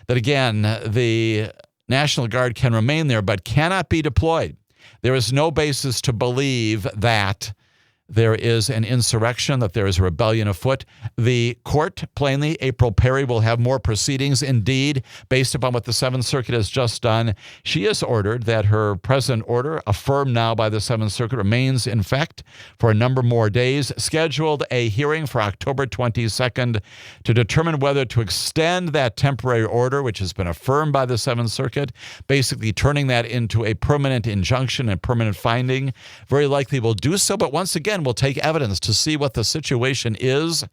that again, the National Guard can remain there but cannot be deployed. There is no basis to believe that there is an insurrection, that there is a rebellion afoot. The court, plainly, April Perry, will have more proceedings. Indeed, based upon what the Seventh Circuit has just done, she has ordered that her present order, affirmed now by the Seventh Circuit, remains in effect for a number more days, scheduled a hearing for October 22nd to determine whether to extend that temporary order, which has been affirmed by the Seventh Circuit, basically turning that into a permanent injunction and permanent finding. Very likely will do so, but once again, we'll take evidence to see what the situation is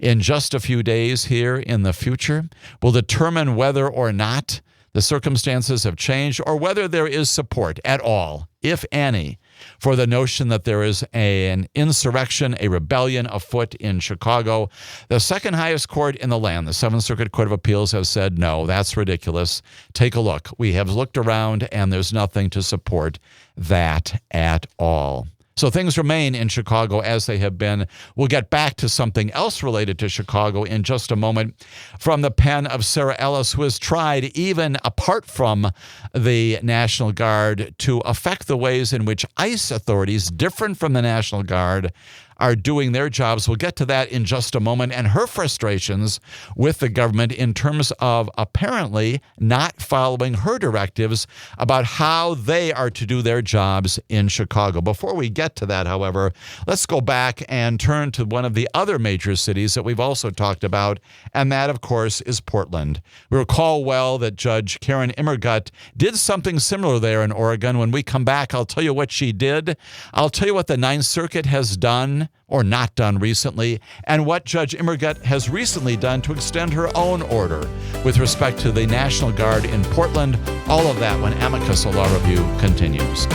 in just a few days here in the future. We'll determine whether or not the circumstances have changed or whether there is support at all, if any, for the notion that there is an insurrection, a rebellion afoot in Chicago. The second highest court in the land, the Seventh Circuit Court of Appeals, has said, no, that's ridiculous. Take a look. We have looked around and there's nothing to support that at all. So things remain in Chicago as they have been. We'll get back to something else related to Chicago in just a moment from the pen of Sarah Ellis, who has tried, even apart from the National Guard, to affect the ways in which ICE authorities, different from the National Guard, are doing their jobs. We'll get to that in just a moment, and her frustrations with the government in terms of apparently not following her directives about how they are to do their jobs in Chicago. Before we get to that, however, let's go back and turn to one of the other major cities that we've also talked about, and that, of course, is Portland. We recall well that Judge Karen Immergut did something similar there in Oregon. When we come back, I'll tell you what she did. I'll tell you what the Ninth Circuit has done or not done recently, and what Judge Immergut has recently done to extend her own order with respect to the National Guard in Portland. All of that when Amicus, a law review, continues.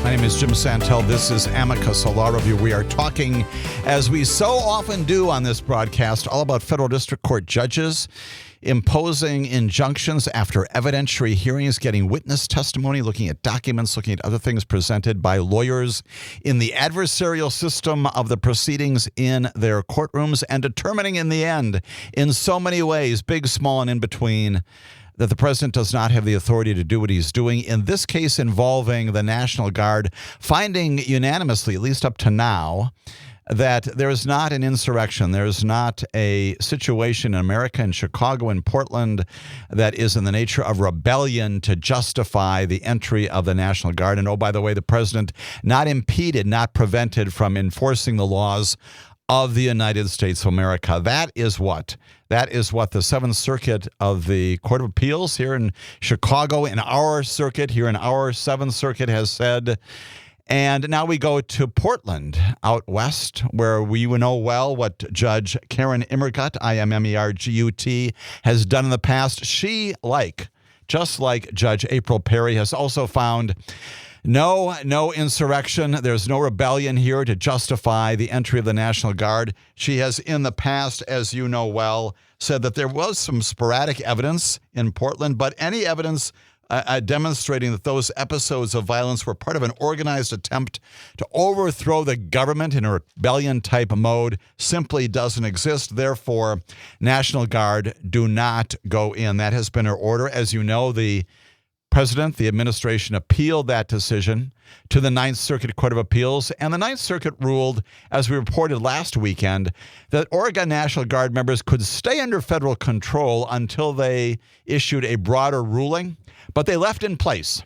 My name is Jim Santelle. This is Amicus, a law review. We are talking, as we so often do on this broadcast, all about federal district court judges imposing injunctions after evidentiary hearings, getting witness testimony, looking at documents, looking at other things presented by lawyers in the adversarial system of the proceedings in their courtrooms, and determining in the end, in so many ways, big, small, and in between, that the president does not have the authority to do what he's doing. In this case involving the National Guard, finding unanimously, at least up to now, that there is not an insurrection. There is not a situation in America, in Chicago, in Portland, that is in the nature of rebellion to justify the entry of the National Guard. And oh, by the way, the president not impeded, not prevented from enforcing the laws of the United States of America. That is what the Seventh Circuit of the Court of Appeals here in Chicago, in our circuit, here in our Seventh Circuit, has said. And now we go to Portland, out west, where we know well what Judge Karen Immergut, Immergut, has done in the past. She, like just like Judge April Perry has also found no insurrection. There's no rebellion here to justify the entry of the National Guard. She has in the past, as you know well, said that there was some sporadic evidence in Portland, but any evidence demonstrating that those episodes of violence were part of an organized attempt to overthrow the government in a rebellion-type mode simply doesn't exist. Therefore, National Guard do not go in. That has been her order. As you know, the President, the administration appealed that decision to the Ninth Circuit Court of Appeals, and the Ninth Circuit ruled, as we reported last weekend, that Oregon National Guard members could stay under federal control until they issued a broader ruling, but they left in place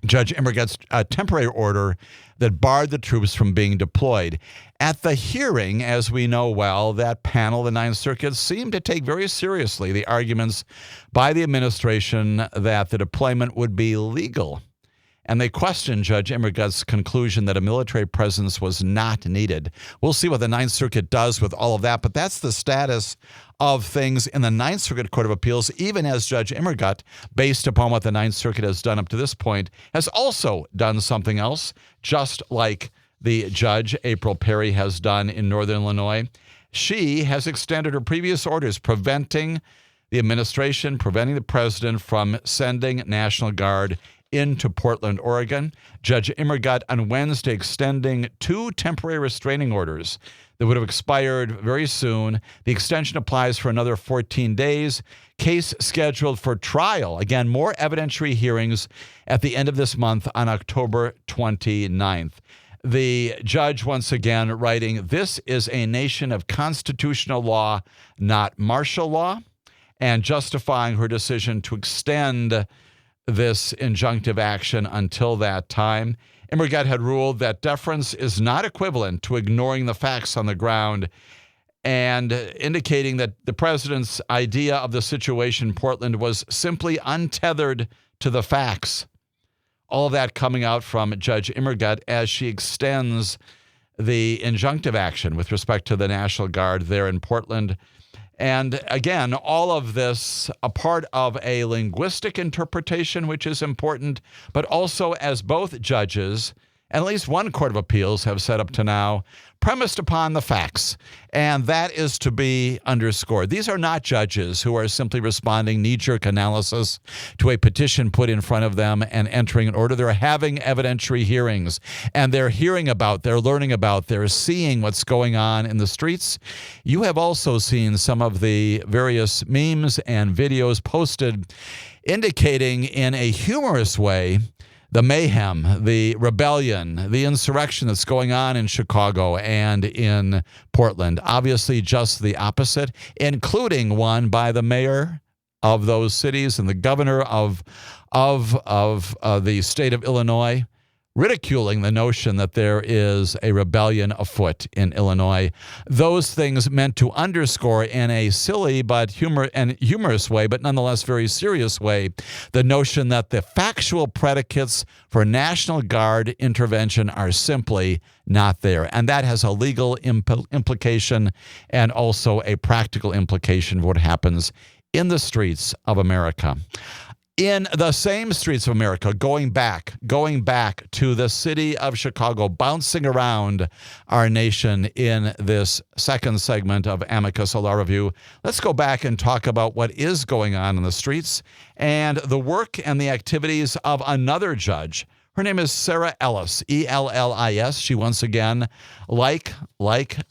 Judge Immergut's temporary order that barred the troops from being deployed. At the hearing, as we know well, that panel, the Ninth Circuit, seemed to take very seriously the arguments by the administration that the deployment would be legal. And they questioned Judge Immergut's conclusion that a military presence was not needed. We'll see what the Ninth Circuit does with all of that, but that's the status of things in the Ninth Circuit Court of Appeals, even as Judge Immergut, based upon what the Ninth Circuit has done up to this point, has also done something else, just like the Judge April Perry has done in Northern Illinois. She has extended her previous orders preventing the administration, preventing the president from sending National Guard into Portland, Oregon. Judge Immergut on Wednesday extending 2 temporary restraining orders that would have expired very soon. The extension applies for another 14 days. Case scheduled for trial. Again, more evidentiary hearings at the end of this month on October 29th. The judge once again writing, "This is a nation of constitutional law, not martial law," and justifying her decision to extend this injunctive action until that time. Immergut had ruled that deference is not equivalent to ignoring the facts on the ground, and indicating that the president's idea of the situation in Portland was simply untethered to the facts. All of that coming out from Judge Immergut as she extends the injunctive action with respect to the National Guard there in Portland. And again, all of this a part of a linguistic interpretation, which is important, but also, as both judges, and at least one court of appeals have said up to now, premised upon the facts. And that is to be underscored. These are not judges who are simply responding knee-jerk analysis to a petition put in front of them and entering an order. They're having evidentiary hearings, and they're hearing about, they're learning about, they're seeing what's going on in the streets. You have also seen some of the various memes and videos posted indicating in a humorous way the mayhem, the rebellion, the insurrection that's going on in Chicago and in Portland. Obviously, just the opposite, including one by the mayor of those cities and the governor of the state of Illinois, ridiculing the notion that there is a rebellion afoot in Illinois. Those things meant to underscore in a silly but humorous way, but nonetheless very serious way, the notion that the factual predicates for National Guard intervention are simply not there. And that has a legal implication and also a practical implication of what happens in the streets of America. In the same streets of America, going back to the city of Chicago, bouncing around our nation in this second segment of Amicus, a Law Review, let's go back and talk about what is going on in the streets and the work and the activities of another judge. Her name is Sarah Ellis, E-L-L-I-S. She, once again, like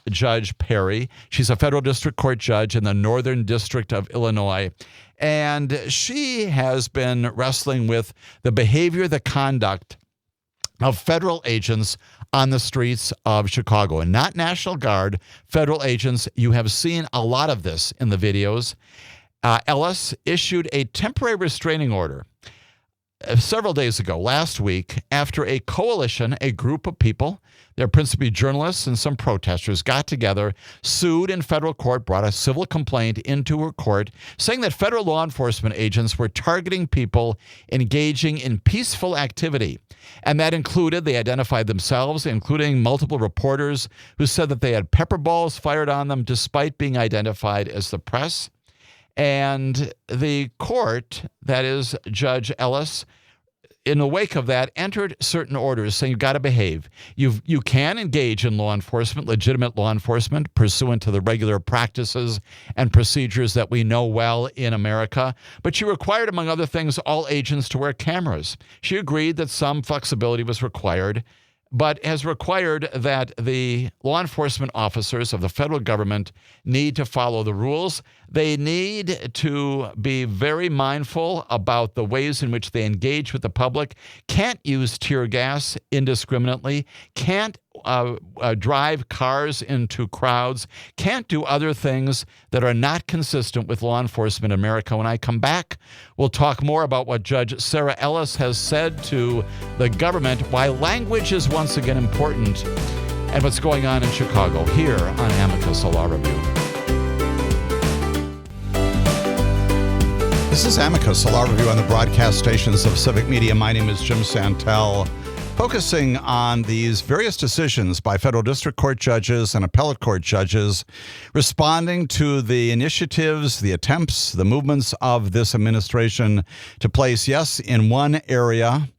Judge Perry, she's a federal district court judge in the Northern District of Illinois. And she has been wrestling with the behavior, the conduct of federal agents on the streets of Chicago. And not National Guard, federal agents. You have seen a lot of this in the videos. Ellis issued a temporary restraining order several days ago, last week, after a coalition, a group of people, they're principally journalists and some protesters, got together, sued in federal court, brought a civil complaint into her court, saying that federal law enforcement agents were targeting people engaging in peaceful activity. And that included, they identified themselves, including multiple reporters who said that they had pepper balls fired on them despite being identified as the press. And the court, that is Judge Ellis, in the wake of that, entered certain orders saying you've got to behave. You can engage in law enforcement, legitimate law enforcement, pursuant to the regular practices and procedures that we know well in America. But she required, among other things, all agents to wear cameras. She agreed that some flexibility was required, but has required that the law enforcement officers of the federal government need to follow the rules. They need to be very mindful about the ways in which they engage with the public, can't use tear gas indiscriminately, can't drive cars into crowds, can't do other things that are not consistent with law enforcement in America. When I come back, we'll talk more about what Judge Sarah Ellis has said to the government, why language is once again important, and what's going on in Chicago here on Amicus, a Law Review. This is Amicus, a Law Review on the broadcast stations of Civic Media. My name is Jim Santelle, focusing on these various decisions by federal district court judges and appellate court judges responding to the initiatives, the attempts, the movements of this administration to place, yes, in one area,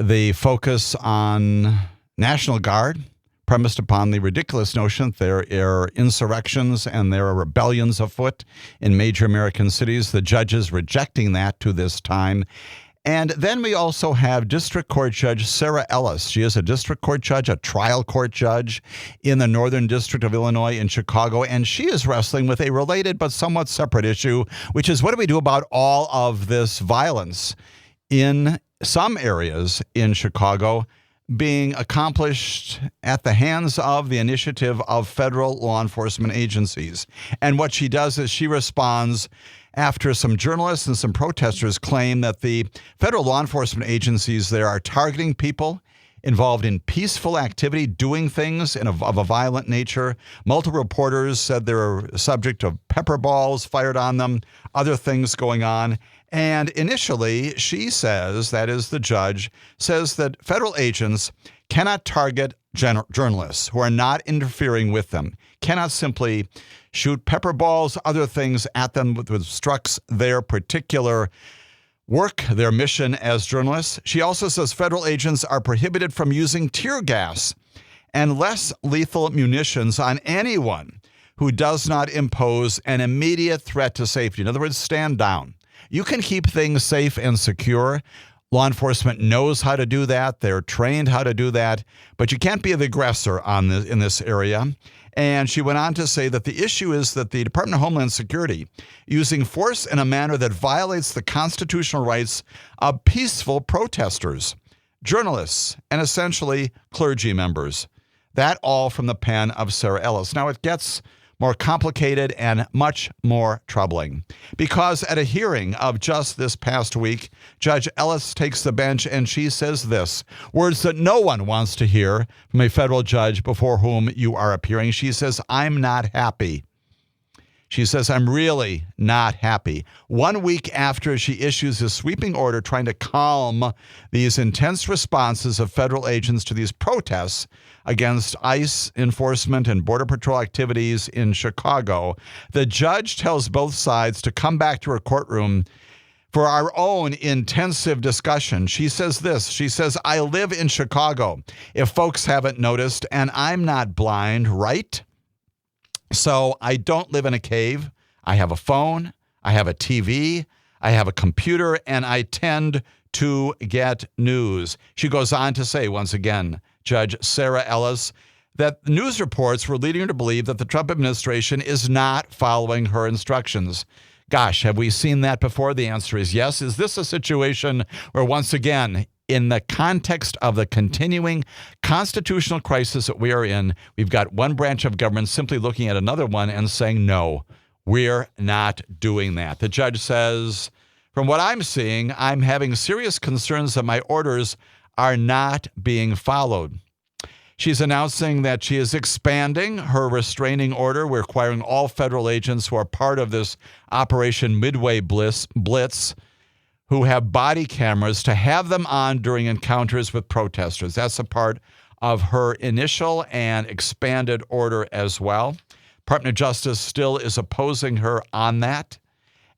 the focus on National Guard, premised upon the ridiculous notion that there are insurrections and there are rebellions afoot in major American cities, the judges rejecting that to this time. And then we also have District Court Judge Sarah Ellis. She is a district court judge, a trial court judge in the Northern District of Illinois in Chicago, and she is wrestling with a related but somewhat separate issue, which is what do we do about all of this violence in some areas in Chicago being accomplished at the hands of the initiative of federal law enforcement agencies. And what she does is she responds after some journalists and some protesters claim that the federal law enforcement agencies there are targeting people involved in peaceful activity, doing things of a violent nature. Multiple reporters said they were subject of pepper balls fired on them, other things going on. And initially, she says, that is the judge, says that federal agents cannot target journalists who are not interfering with them, cannot simply shoot pepper balls, other things at them which obstructs their particular work, their mission as journalists. She also says federal agents are prohibited from using tear gas and less lethal munitions on anyone who does not impose an immediate threat to safety. In other words, stand down. You can keep things safe and secure. Law enforcement knows how to do that. They're trained how to do that. But you can't be the aggressor in this area. And she went on to say that the issue is that the Department of Homeland Security using force in a manner that violates the constitutional rights of peaceful protesters, journalists, and essentially clergy members. That all from the pen of Sarah Ellis. Now it gets more complicated and much more troubling. Because at a hearing of just this past week, Judge Ellis takes the bench and she says this, words that no one wants to hear from a federal judge before whom you are appearing. She says, I'm not happy. She says, I'm really not happy. 1 week after she issues a sweeping order trying to calm these intense responses of federal agents to these protests against ICE enforcement and Border Patrol activities in Chicago, the judge tells both sides to come back to her courtroom for our own intensive discussion. She says this, she says, I live in Chicago, if folks haven't noticed, and I'm not blind, right? So I don't live in a cave. I have a phone, I have a TV, I have a computer, and I tend to get news. She goes on to say, once again, Judge Sarah Ellis, that news reports were leading her to believe that the Trump administration is not following her instructions. Gosh, have we seen that before? The answer is yes. Is this a situation where, once again, in the context of the continuing constitutional crisis that we are in, we've got one branch of government simply looking at another one and saying, no, we're not doing that. The judge says, from what I'm seeing, I'm having serious concerns that my orders are not being followed. She's announcing that she is expanding her restraining order, requiring all federal agents who are part of this Operation Midway Blitz who have body cameras to have them on during encounters with protesters. That's a part of her initial and expanded order as well. Department of Justice still is opposing her on that.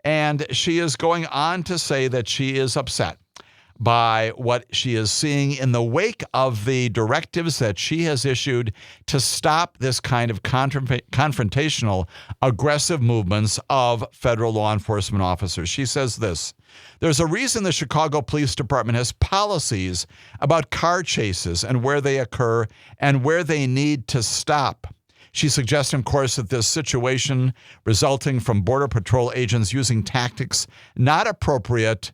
And she is going on to say that she is upset by what she is seeing in the wake of the directives that she has issued to stop this kind of confrontational, aggressive movements of federal law enforcement officers. She says this: there's a reason the Chicago Police Department has policies about car chases and where they occur and where they need to stop. She suggests, of course, that this situation resulting from Border Patrol agents using tactics not appropriate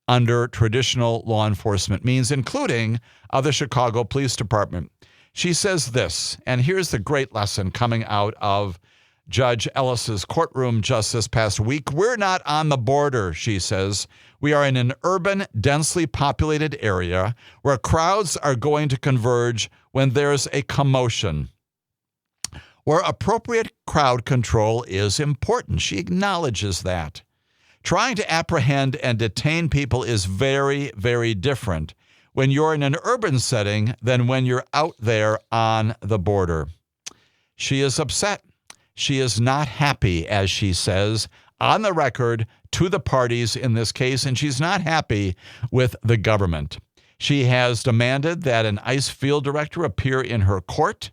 under traditional law enforcement means, including of the Chicago Police Department. She says this, and here's the great lesson coming out of Judge Ellis's courtroom just this past week. We're not on the border, she says. We are in an urban, densely populated area where crowds are going to converge when there's a commotion, where appropriate crowd control is important. She acknowledges that. Trying to apprehend and detain people is very, very different when you're in an urban setting than when you're out there on the border. She is upset. She is not happy, as she says, on the record to the parties in this case, and she's not happy with the government. She has demanded that an ICE field director appear in her court,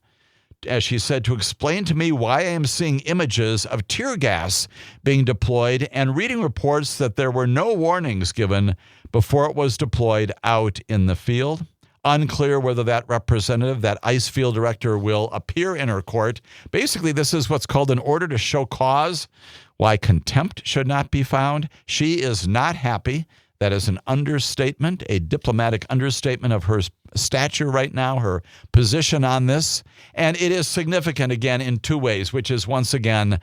as she said, to explain to me why I am seeing images of tear gas being deployed and reading reports that there were no warnings given before it was deployed out in the field. Unclear whether that representative, that ICE field director, will appear in her court. Basically, this is what's called an order to show cause, why contempt should not be found. She is not happy. That is an understatement, a diplomatic understatement of her stature right now, her position on this. And it is significant, again, in two ways, which is, once again,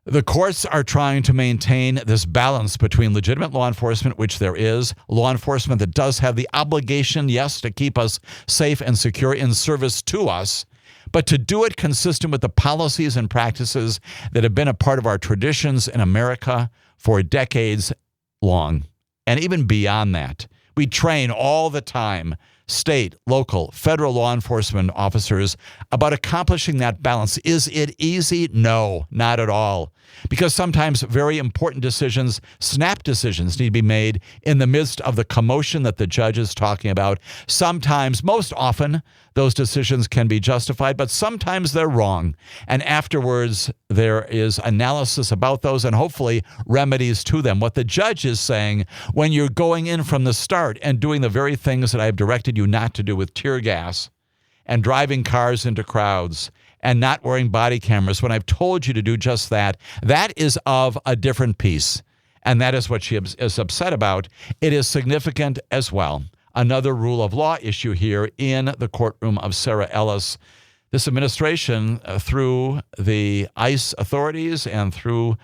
the courts are trying to maintain this balance between legitimate law enforcement, which there is, law enforcement that does have the obligation, yes, to keep us safe and secure in service to us, but to do it consistent with the policies and practices that have been a part of our traditions in America for decades long. And even beyond that, we train all the time state, local, federal law enforcement officers about accomplishing that balance. Is it easy? No, not at all. Because sometimes very important decisions, snap decisions, need to be made in the midst of the commotion that the judge is talking about. Sometimes, most often, those decisions can be justified, but sometimes they're wrong. And afterwards, there is analysis about those and hopefully remedies to them. What the judge is saying, when you're going in from the start and doing the very things that I've directed you not to do with tear gas and driving cars into crowds and not wearing body cameras, when I've told you to do just that, that is of a different piece. And that is what she is upset about. It is significant as well. Another rule of law issue here in the courtroom of Sarah Ellis. This administration, through the ICE authorities and through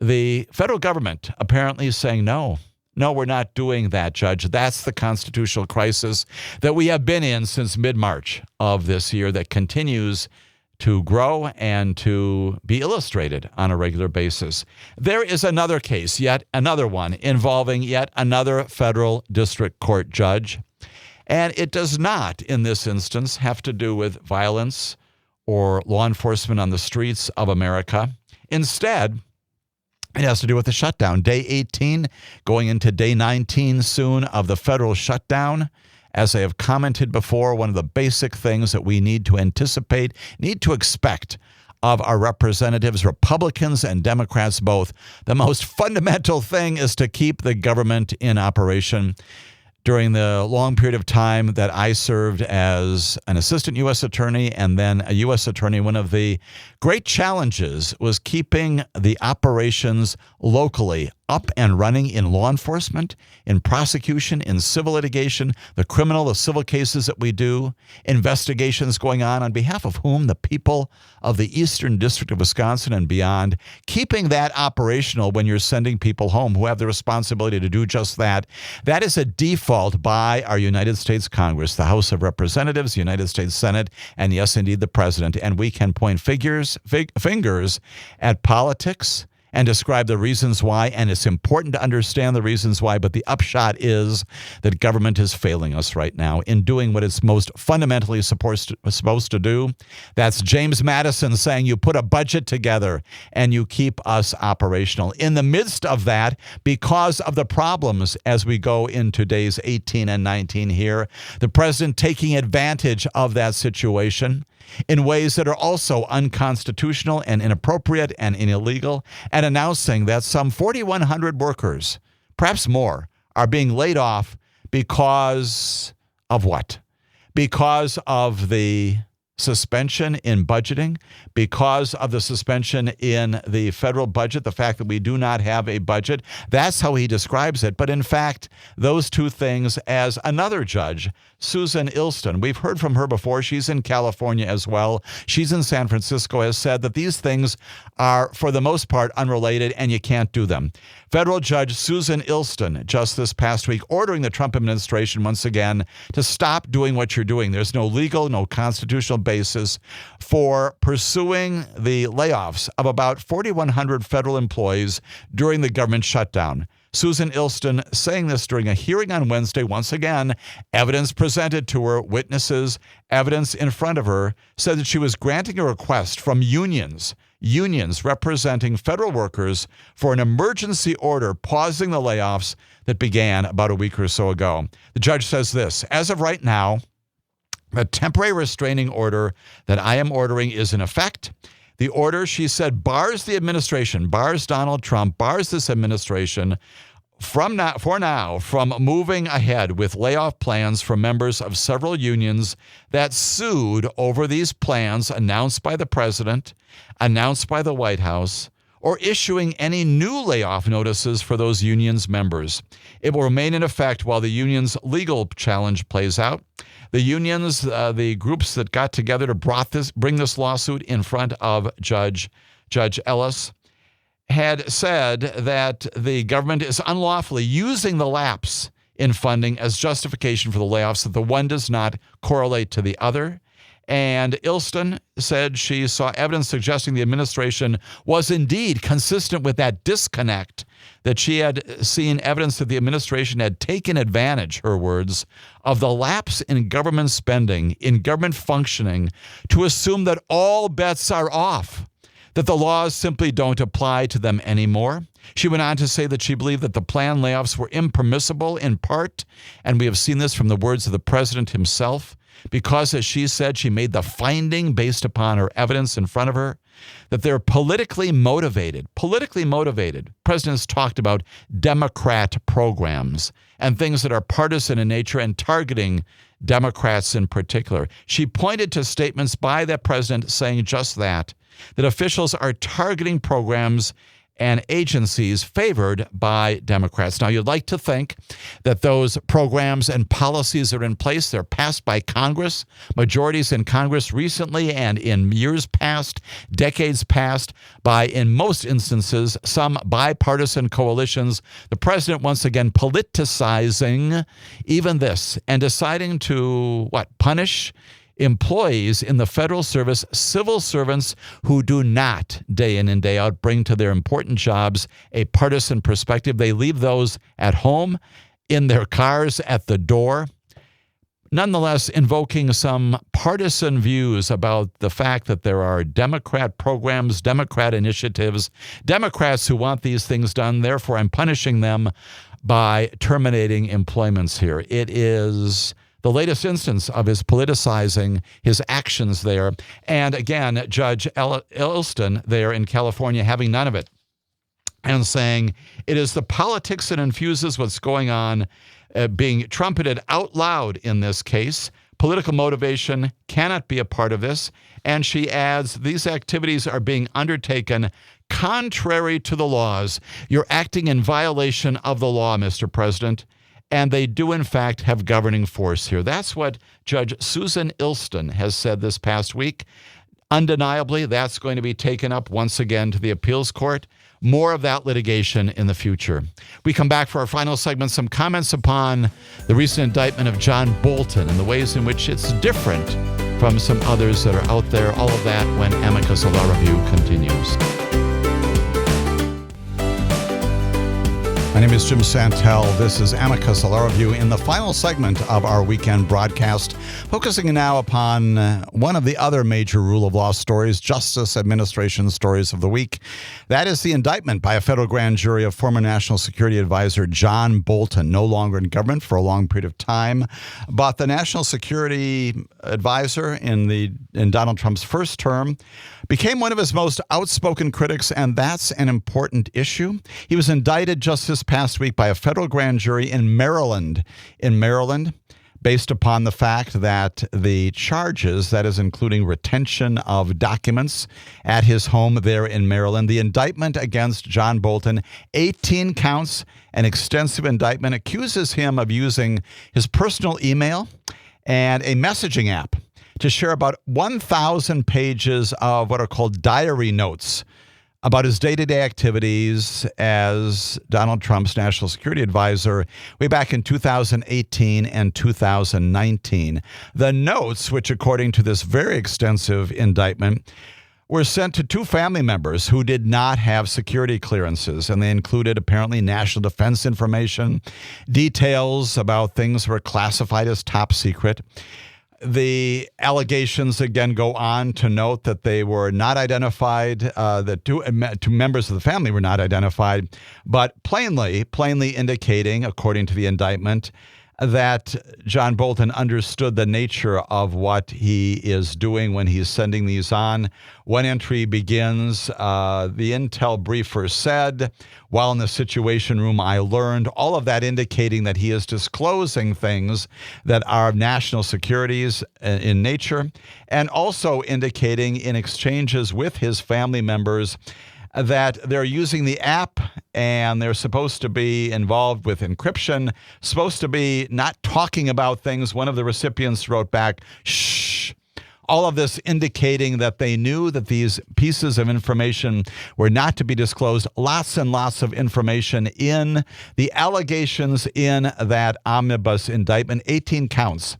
the federal government, apparently is saying, no, we're not doing that, Judge. That's the constitutional crisis that we have been in since mid-March of this year that continues to grow and to be illustrated on a regular basis. There is another case, yet another one, involving yet another federal district court judge. And it does not, in this instance, have to do with violence or law enforcement on the streets of America. Instead, it has to do with the shutdown. Day 18, going into day 19 soon of the federal shutdown. As I have commented before, one of the basic things that we need to anticipate, need to expect of our representatives, Republicans and Democrats both, the most fundamental thing is to keep the government in operation. During the long period of time that I served as an assistant U.S. attorney and then a U.S. attorney, one of the great challenges was keeping the operations locally up and running in law enforcement, in prosecution, in civil litigation, the criminal, the civil cases that we do, investigations going on behalf of whom? The people of the Eastern District of Wisconsin and beyond. Keeping that operational when you're sending people home who have the responsibility to do just that, that is a default by our United States Congress, the House of Representatives, the United States Senate, and yes, indeed, the President. And we can point fingers at politics and describe the reasons why, and it's important to understand the reasons why, but the upshot is that government is failing us right now in doing what it's most fundamentally supposed to do. That's James Madison saying you put a budget together and you keep us operational. In the midst of that, because of the problems as we go into days 18 and 19 here, the president taking advantage of that situation in ways that are also unconstitutional and inappropriate and illegal, and announcing that some 4,100 workers, perhaps more, are being laid off because of what? Because of the suspension in budgeting, because of the suspension in the federal budget, the fact that we do not have a budget. That's how he describes it. But in fact, those two things, as another judge, Susan Ilston, we've heard from her before. She's in California as well. She's in San Francisco, has said that these things are, for the most part, unrelated and you can't do them. Federal Judge Susan Ilston, just this past week, ordering the Trump administration once again to stop doing what you're doing. There's no legal, no constitutional basis for pursuing the layoffs of about 4,100 federal employees during the government shutdown. Susan Ilston saying this during a hearing on Wednesday. Once again, evidence presented to her, witnesses, evidence in front of her, said that she was granting a request from unions representing federal workers for an emergency order pausing the layoffs that began about a week or so ago. The judge says this: as of right now, the temporary restraining order that I am ordering is in effect. The order, she said, bars the administration, bars Donald Trump, bars this administration from moving ahead with layoff plans for members of several unions that sued over these plans announced by the president, announced by the White House, or issuing any new layoff notices for those unions' members. It will remain in effect while the union's legal challenge plays out. The unions, the groups that got together to bring this lawsuit in front of Judge Ellis, had said that the government is unlawfully using the lapse in funding as justification for the layoffs, that the one does not correlate to the other. And Ilston said she saw evidence suggesting the administration was indeed consistent with that disconnect, that she had seen evidence that the administration had taken advantage, her words, of the lapse in government spending, in government functioning, to assume that all bets are off, that the laws simply don't apply to them anymore. She went on to say that she believed that the planned layoffs were impermissible in part, and we have seen this from the words of the president himself, because, as she said, she made the finding based upon her evidence in front of her that they're politically motivated. Politically motivated. Presidents talked about Democrat programs and things that are partisan in nature and targeting Democrats in particular. She pointed to statements by that president saying just that officials are targeting programs and agencies favored by Democrats. Now, you'd like to think that those programs and policies are in place. They're passed by Congress, majorities in Congress recently and in years past, decades past, by, in most instances, some bipartisan coalitions. The president, once again, politicizing even this and deciding to, punish employees in the federal service, civil servants who do not, day in and day out, bring to their important jobs a partisan perspective. They leave those at home, in their cars, at the door. Nonetheless, invoking some partisan views about the fact that there are Democrat programs, Democrat initiatives, Democrats who want these things done. Therefore, I'm punishing them by terminating employments here. It is the latest instance of his politicizing his actions there. And again, Judge Ilston there in California having none of it and saying it is the politics that infuses what's going on being trumpeted out loud in this case. Political motivation cannot be a part of this. And she adds, these activities are being undertaken contrary to the laws. You're acting in violation of the law, Mr. President. And they do, in fact, have governing force here. That's what Judge Susan Ilston has said this past week. Undeniably, that's going to be taken up once again to the appeals court. More of that litigation in the future. We come back for our final segment, some comments upon the recent indictment of John Bolton and the ways in which it's different from some others that are out there. All of that when Amicus, a law review, continues. My name is Jim Santelle. This is Amicus, a law review in the final segment of our weekend broadcast, focusing now upon one of the other major rule of law stories, Justice Administration stories of the week. That is the indictment by a federal grand jury of former National Security Advisor John Bolton, no longer in government for a long period of time, but the National Security Advisor in Donald Trump's first term, became one of his most outspoken critics, and that's an important issue. He was indicted just this past week by a federal grand jury in Maryland. Based upon the fact that the charges, that is including retention of documents at his home there in Maryland, the indictment against John Bolton, 18 counts, an extensive indictment, accuses him of using his personal email and a messaging app to share about 1,000 pages of what are called diary notes about his day-to-day activities as Donald Trump's national security advisor way back in 2018 and 2019. The notes, which according to this very extensive indictment, were sent to two family members who did not have security clearances, and they included apparently national defense information, details about things that were classified as top secret. The allegations, again, go on to note that they were not identified, that two members of the family were not identified, but plainly indicating, according to the indictment, that John Bolton understood the nature of what he is doing when he's sending these on. One entry begins, the intel briefer said, while in the Situation Room, I learned, all of that indicating that he is disclosing things that are national securities in nature, and also indicating in exchanges with his family members that they're using the app and they're supposed to be involved with encryption, supposed to be not talking about things. One of the recipients wrote back, shh. All of this indicating that they knew that these pieces of information were not to be disclosed. Lots and lots of information in the allegations in that omnibus indictment, 18 counts,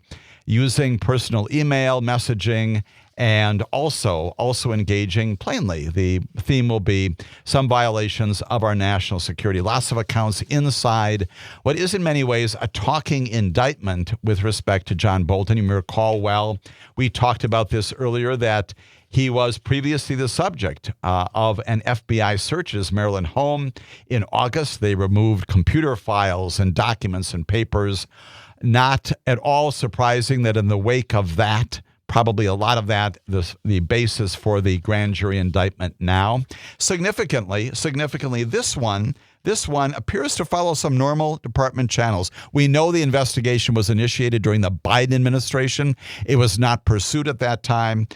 using personal email, messaging, and also engaging plainly. The theme will be some violations of our national security. Lots of accounts inside what is in many ways a talking indictment with respect to John Bolton. You may recall well, we talked about this earlier, that he was previously the subject of an FBI search at his Maryland home. In August, they removed computer files and documents and papers. Not at all surprising that in the wake of that, probably a lot of that, the basis for the grand jury indictment now. Significantly, this one appears to follow some normal department channels. We know the investigation was initiated during the Biden administration. It was not pursued at that time.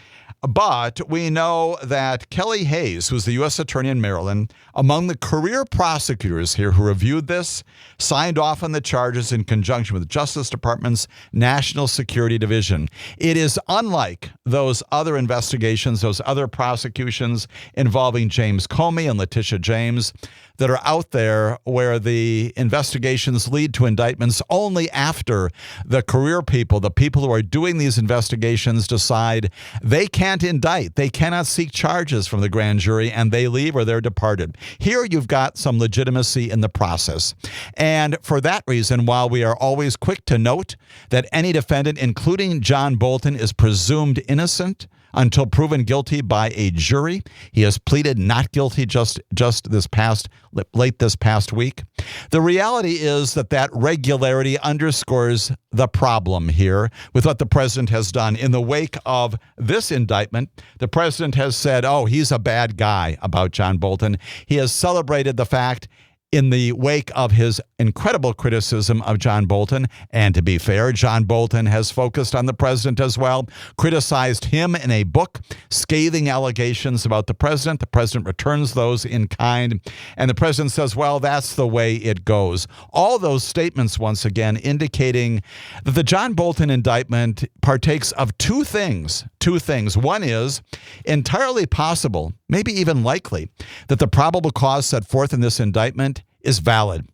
But we know that Kelly Hayes, who's the U.S. Attorney in Maryland, among the career prosecutors here who reviewed this, signed off on the charges in conjunction with the Justice Department's National Security Division. It is unlike those other investigations, those other prosecutions involving James Comey and Letitia James that are out there, where the investigations lead to indictments only after the career people, the people who are doing these investigations, decide they can't indict, they cannot seek charges from the grand jury, and they leave or they're departed. Here you've got some legitimacy in the process. And for that reason, while we are always quick to note that any defendant, including John Bolton, is presumed innocent until proven guilty by a jury, he has pleaded not guilty just late this past week. The reality is that regularity underscores the problem here with what the president has done. In the wake of this indictment, the president has said, oh, he's a bad guy about John Bolton. He has celebrated the fact in the wake of his incredible criticism of John Bolton. And to be fair, John Bolton has focused on the president as well, criticized him in a book, scathing allegations about the president. The president returns those in kind. And the president says, well, that's the way it goes. All those statements, once again, indicating that the John Bolton indictment partakes of two things. One is entirely possible, maybe even likely, that the probable cause set forth in this indictment is valid.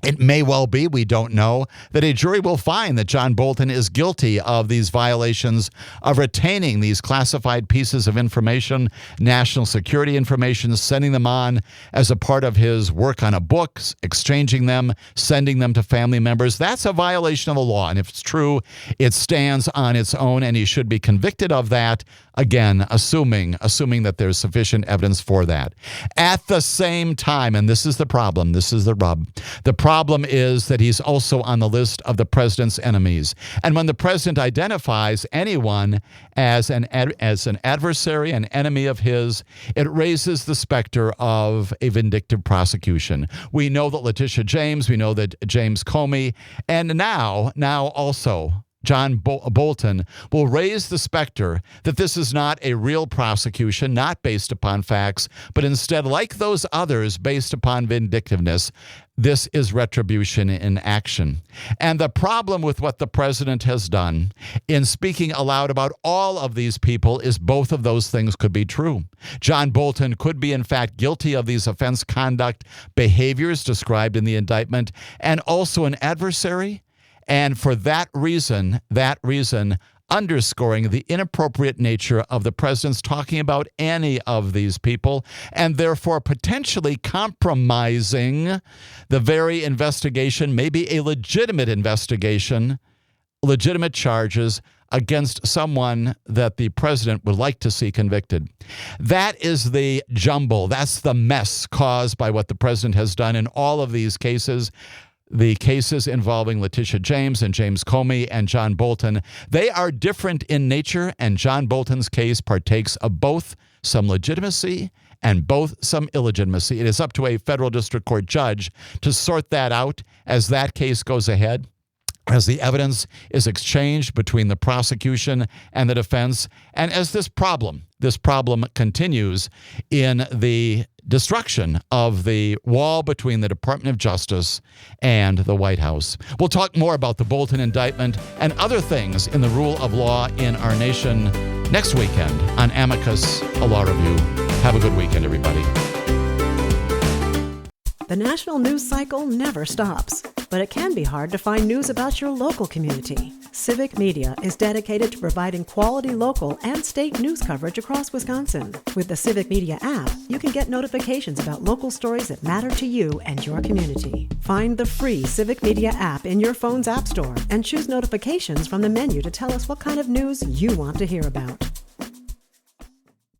It may well be, we don't know, that a jury will find that John Bolton is guilty of these violations of retaining these classified pieces of information, national security information, sending them on as a part of his work on a book, exchanging them, sending them to family members. That's a violation of the law. And if it's true, it stands on its own, and he should be convicted of that, again, assuming that there's sufficient evidence for that. At the same time, and this is the problem, this is the rub, the problem is that he's also on the list of the president's enemies. And when the president identifies anyone as an adversary, an enemy of his, it raises the specter of a vindictive prosecution. We know that Letitia James, we know that James Comey, and now also John Bolton will raise the specter that this is not a real prosecution, not based upon facts, but instead, like those others, based upon vindictiveness. This is retribution in action. And the problem with what the president has done in speaking aloud about all of these people is both of those things could be true. John Bolton could be, in fact, guilty of these offense conduct behaviors described in the indictment, and also an adversary. And for that reason, underscoring the inappropriate nature of the president's talking about any of these people, and therefore potentially compromising the very investigation, maybe a legitimate investigation, legitimate charges against someone that the president would like to see convicted. That is the jumble. That's the mess caused by what the president has done in all of these cases. The cases involving Letitia James and James Comey and John Bolton, they are different in nature, and John Bolton's case partakes of both some legitimacy and both some illegitimacy. It is up to a federal district court judge to sort that out as that case goes ahead, as the evidence is exchanged between the prosecution and the defense, and as this problem continues in the destruction of the wall between the Department of Justice and the White House. We'll talk more about the Bolton indictment and other things in the rule of law in our nation next weekend on Amicus, a law review. Have a good weekend, everybody.
The national news cycle never stops, but it can be hard to find news about your local community. Civic Media is dedicated to providing quality local and state news coverage across Wisconsin. With the Civic Media app, you can get notifications about local stories that matter to you and your community. Find the free Civic Media app in your phone's app store and choose notifications from the menu to tell us what kind of news you want to hear about.